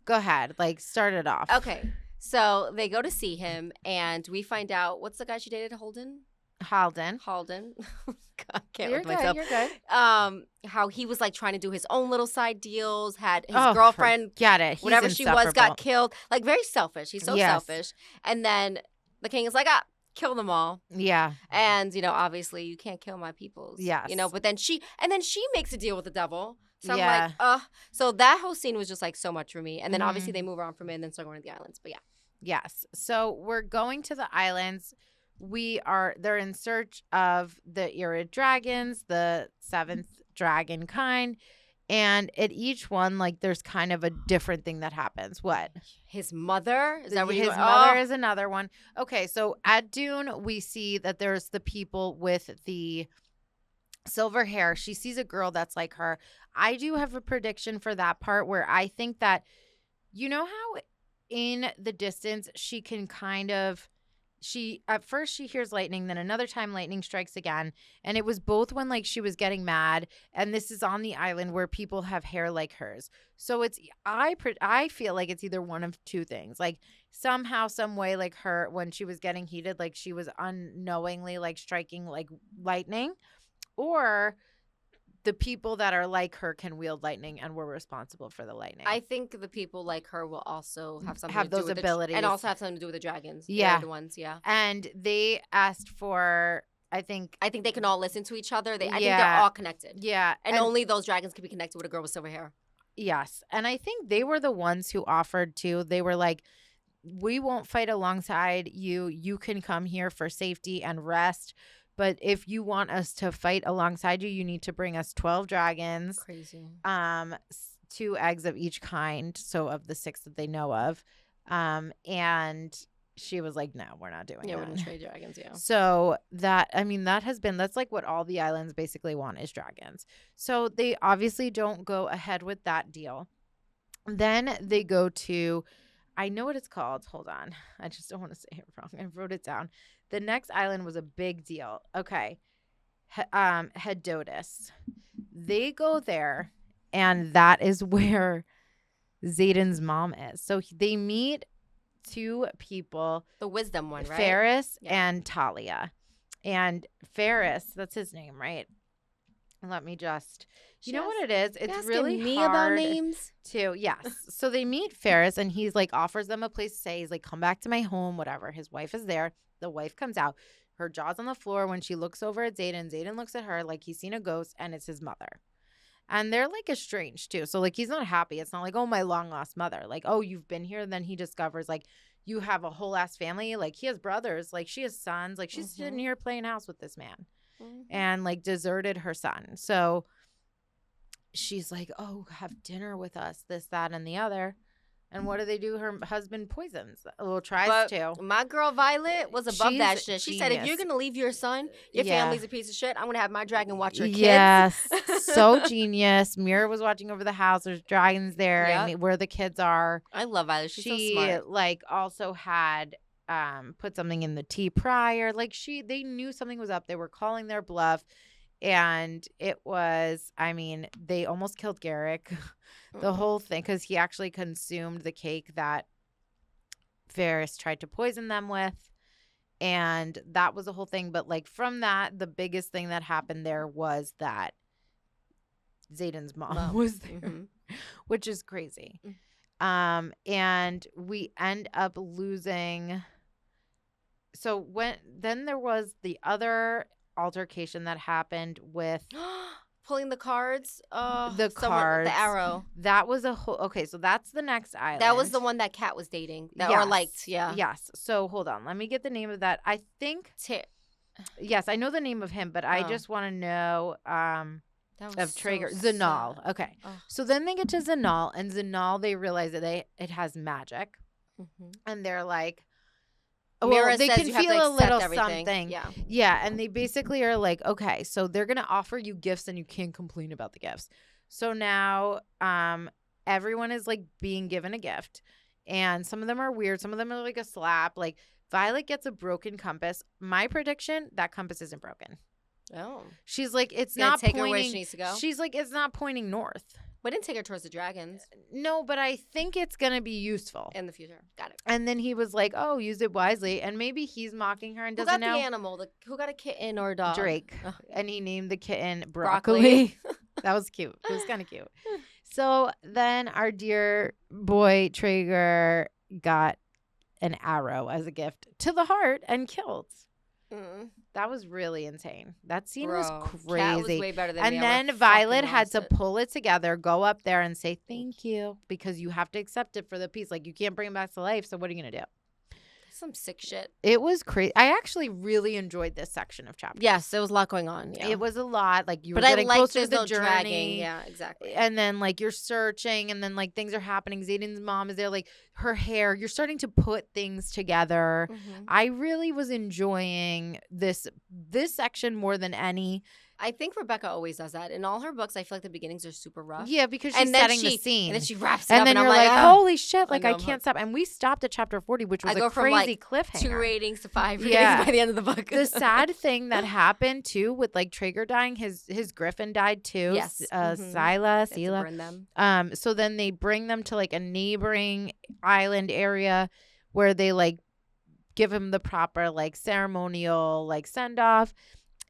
Go ahead. Like, start it off. Okay. So they go to see him, and we find out, what's the guy she dated, Holden? Halden. God, can't You're with good. myself. You're good. How he was like trying to do his own little side deals, had his Oh, girlfriend, forget it. He's whatever she was, got killed. Like, very selfish. He's so selfish. And then the king is like, kill them all. Yeah. And, obviously you can't kill my peoples. Yes. But then she makes a deal with the devil. So yeah. I'm like, so that whole scene was just like so much for me. And then obviously they move on from it and then start going to the islands. But yeah. Yes. So we're going to the islands. They're in search of the Irid dragons, the 7th dragon kind. And at each one, like, there's kind of a different thing that happens. What? His mother? Is that what his mother is another one. Okay, so at Dune, we see that there's the people with the silver hair. She sees a girl that's like her. I do have a prediction for that part where I think that, how in the distance she can kind of... at first she hears lightning, then another time lightning strikes again, and it was both when like she was getting mad, and this is on the island where people have hair like hers. So I feel like it's either one of two things, like somehow, some way, like her when she was getting heated, like she was unknowingly like striking like lightning, or the people that are like her can wield lightning and were responsible for the lightning. I think the people like her will also have something have to do those with abilities, and also have something to do with the dragons. Yeah, the ones. Yeah, and they asked for. I think they can all listen to each other. I think they're all connected. Yeah, and only those dragons can be connected with a girl with silver hair. Yes, and I think they were the ones who offered to. They were like, "We won't fight alongside you. You can come here for safety and rest." But if you want us to fight alongside you, you need to bring us 12 dragons. Crazy. 2 eggs of each kind, so of the 6 that they know of. And she was like, no, we're not doing that. Yeah, we're going to trade dragons, yeah. So that's like what all the islands basically want is dragons. So they obviously don't go ahead with that deal. Then they go to, I know what it's called. Hold on. I just don't want to say it wrong. I wrote it down. The next island was a big deal. Okay. Hedotus. They go there, and that is where Xaden's mom is. So they meet 2 people. The wisdom one, right? Ferris and Talia. And Ferris, that's his name, right? Let me just... You know what it is? It's really me hard about names to... Yes. So they meet Ferris, and he's like offers them a place to stay. He's like, come back to my home, whatever. His wife is there. The wife comes out. Her jaw's on the floor. When she looks over at Xaden, Xaden looks at her like he's seen a ghost, and it's his mother. And they're like estranged too. So like he's not happy. It's not like, oh, my long lost mother. Like, oh, you've been here. Then he discovers like you have a whole ass family. Like he has brothers. Like she has sons. Like she's sitting here playing house with this man and like deserted her son. So she's like, oh, have dinner with us, this, that, and the other. And what do? Her husband poisons. Well, tries to. My girl Violet was above that shit. She said, if you're going to leave your son, your family's a piece of shit, I'm going to have my dragon watch your kids. Yes. So genius. Mira was watching over the house. There's dragons there and where the kids are. I love Violet. She's so smart. She, like, also had put something in the tea prior. Like, they knew something was up. They were calling their bluff. And it was, I mean, they almost killed Garrick. The whole thing, because he actually consumed the cake that Ferris tried to poison them with. And that was the whole thing. But, like, from that, the biggest thing that happened there was that Xaden's mom was there, which is crazy. And we end up losing. So then there was the other altercation that happened with pulling the cards. The cards. The arrow. That was a whole... Okay, so that's the next island. That was the one that Kat was dating. Or liked, yeah. Yes. So hold on. Let me get the name of that. I think... Yes, I know the name of him, but I just want to know... of Traeger. Zanal. Okay. So then they get to Zanal, and Zanal, they realize that it has magic. And they're like... Well, they can feel a little something. Yeah. And they basically are like, okay, so they're going to offer you gifts and you can't complain about the gifts. So now everyone is like being given a gift. And some of them are weird. Some of them are like a slap. Like Violet gets a broken compass. My prediction, that compass isn't broken. Oh. She's like, it's not pointing. Her where she needs to go? She's like, it's not pointing north. We didn't take her towards the dragons. No, but I think it's going to be useful. In the future. Got it. And then he was like, oh, use it wisely. And maybe he's mocking her and doesn't know. Who got the animal? Who got a kitten or a dog? Drake. Oh. And he named the kitten Broccoli. That was cute. It was kind of cute. So then our dear boy Traeger got an arrow as a gift to the heart and killed. That was really insane. That scene was crazy. Cat was way better than me. And then Violet had to pull it together, go up there and say thank you, because you have to accept it for the piece. Like, you can't bring him back to life. So what are you going to do? Some sick shit. It was crazy. I actually really enjoyed this section of chapters. Yes, there was a lot going on. Yeah. It was a lot. Like, you were getting closer to the journey. Dragging. Yeah, exactly. And then, like, you're searching, and then, like, things are happening. Zayden's mom is there, like, her hair. You're starting to put things together. I really was enjoying this section more than any. I think Rebecca always does that. In all her books, I feel like the beginnings are super rough. Yeah, because she's setting the scene. And then she wraps it up, and then I'm you're like, holy shit, like, I can't stop. And we stopped at chapter 40, which was a crazy cliffhanger. 2 ratings to 5 ratings by the end of the book. The sad thing that happened, too, with, like, Traeger dying, his griffin died, too. Yes. Scylla. Burn them. So then they bring them to, like, a neighboring island area where they, like, give him the proper, like, ceremonial, like, send-off.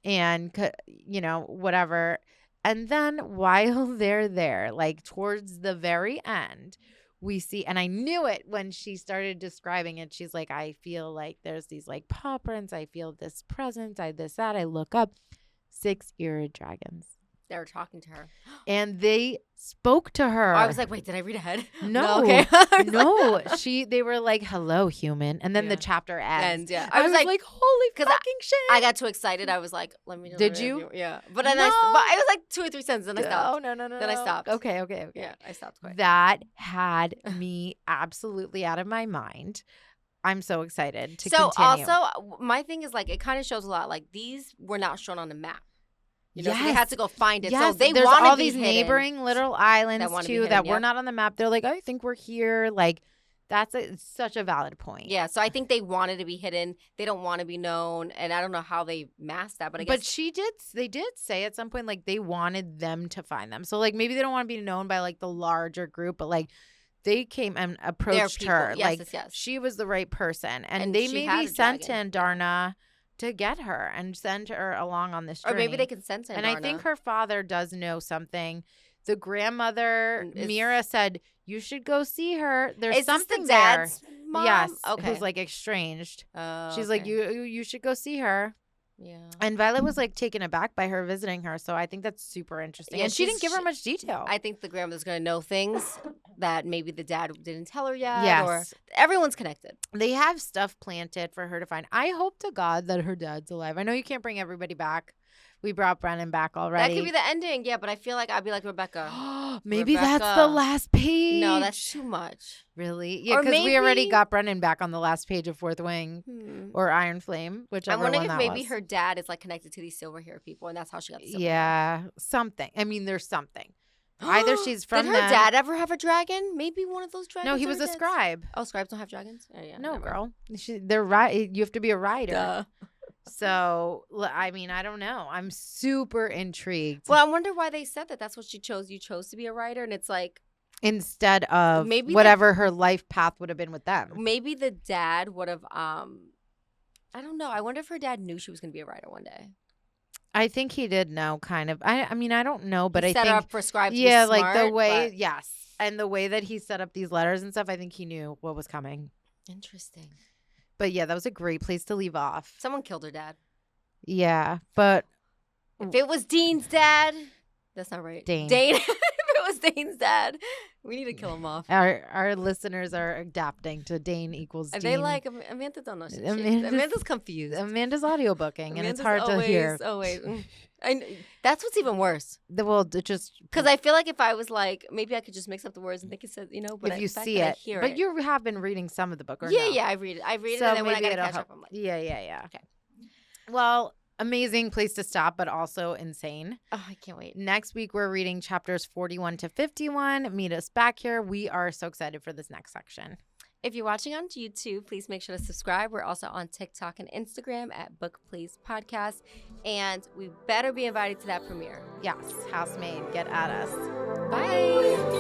And, you know, whatever. And then while they're there, like, towards the very end, we see, and I knew it when she started describing it. She's like, I feel like there's these, like, paw prints. I feel this presence. That. I look up. 6-eared dragons. They were talking to her. And they spoke to her. I was like, wait, did I read ahead? No. Okay. No. They were like, hello, human. And then the chapter ends. I was like, holy fucking shit. I got too excited. I was like, let me just Did you? Yeah. But then but it was like 2 or 3 sentences, then I stopped. No. Then I stopped. Okay. Yeah, I stopped quick. That had me absolutely out of my mind. I'm so excited to continue. So also, my thing is, like, it kind of shows a lot. Like, these were not shown on the map. You know, so they had to go find it. Yes, so they there's want all to be these hidden neighboring little islands too that were yep. not on the map. They're like, I think we're here. Like, that's such a valid point. Yeah, so I think they wanted to be hidden. They don't want to be known, and I don't know how they masked that, but I guess. But they did say at some point, like, they wanted them to find them. So, like, maybe they don't want to be known by, like, the larger group, but, like, they came and approached her. Yes, like, yes. She was the right person, and they maybe sent in Darna to get her and send her along on this journey. Or maybe they can send her. And I think her father does know something. The grandmother, Mira, said, you should go see her. There's something the dad's there. Mom? Yes, okay. who's, like, estranged. She's okay. like, you should go see her. Yeah. And Violet was, like, taken aback by her visiting her. So I think that's super interesting. Yeah, and she didn't give her much detail. I think the grandmother's going to know things that maybe the dad didn't tell her yet. Yes. Or everyone's connected. They have stuff planted for her to find. I hope to God that her dad's alive. I know you can't bring everybody back. We brought Brennan back already. That could be the ending, yeah, but I feel like I'd be like Rebecca. Maybe that's the last page. No, that's too much. Really? Yeah, because we already got Brennan back on the last page of Fourth Wing or Iron Flame, whichever I'm wondering one if maybe was. her dad is, like, connected to these silver hair people, and that's how she got the silver hair. Something. I mean, there's something. Either she's from Did her dad ever have a dragon? Maybe one of those dragons. No, he was a scribe. Oh, scribes don't have dragons? Oh, yeah. No, girl. They're right. You have to be a rider. Duh. So, I mean, I don't know. I'm super intrigued. Well, I wonder why they said that. That's what she chose. You chose to be a writer, and it's like instead of maybe whatever her life path would have been with them. Maybe the dad would have. I don't know. I wonder if her dad knew she was going to be a writer one day. I think he did know, kind of. I mean, I don't know, but I think set her up for scribes. Yeah, to be like the way, but... yes, and the way that he set up these letters and stuff. I think he knew what was coming. Interesting. But yeah, that was a great place to leave off. Someone killed her dad. Yeah, but if it was Dean's dad, that's not right. Dane. If it was Dane's dad, we need to kill him off. Our listeners are adapting to Dane equals Dean. They like Amanda don't know shit. Amanda's confused. Amanda's audiobooking, and it's hard to hear. Oh wait, that's what's even worse. Well, just because I feel like if I was like, maybe I could just mix up the words and think it says, But if you see it, but you have been reading some of the book, or yeah, no? yeah, I read it, so and then when I maybe gotta catch help. up, I'm like, yeah. Okay. Well, amazing place to stop, but also insane. Oh, I can't wait. Next week, we're reading chapters 41 to 51. Meet us back here. We are so excited for this next section. If you're watching on YouTube, please make sure to subscribe. We're also on TikTok and Instagram at Book Please Podcast. And we better be invited to that premiere. Yes, Housemaid, get at us. Bye.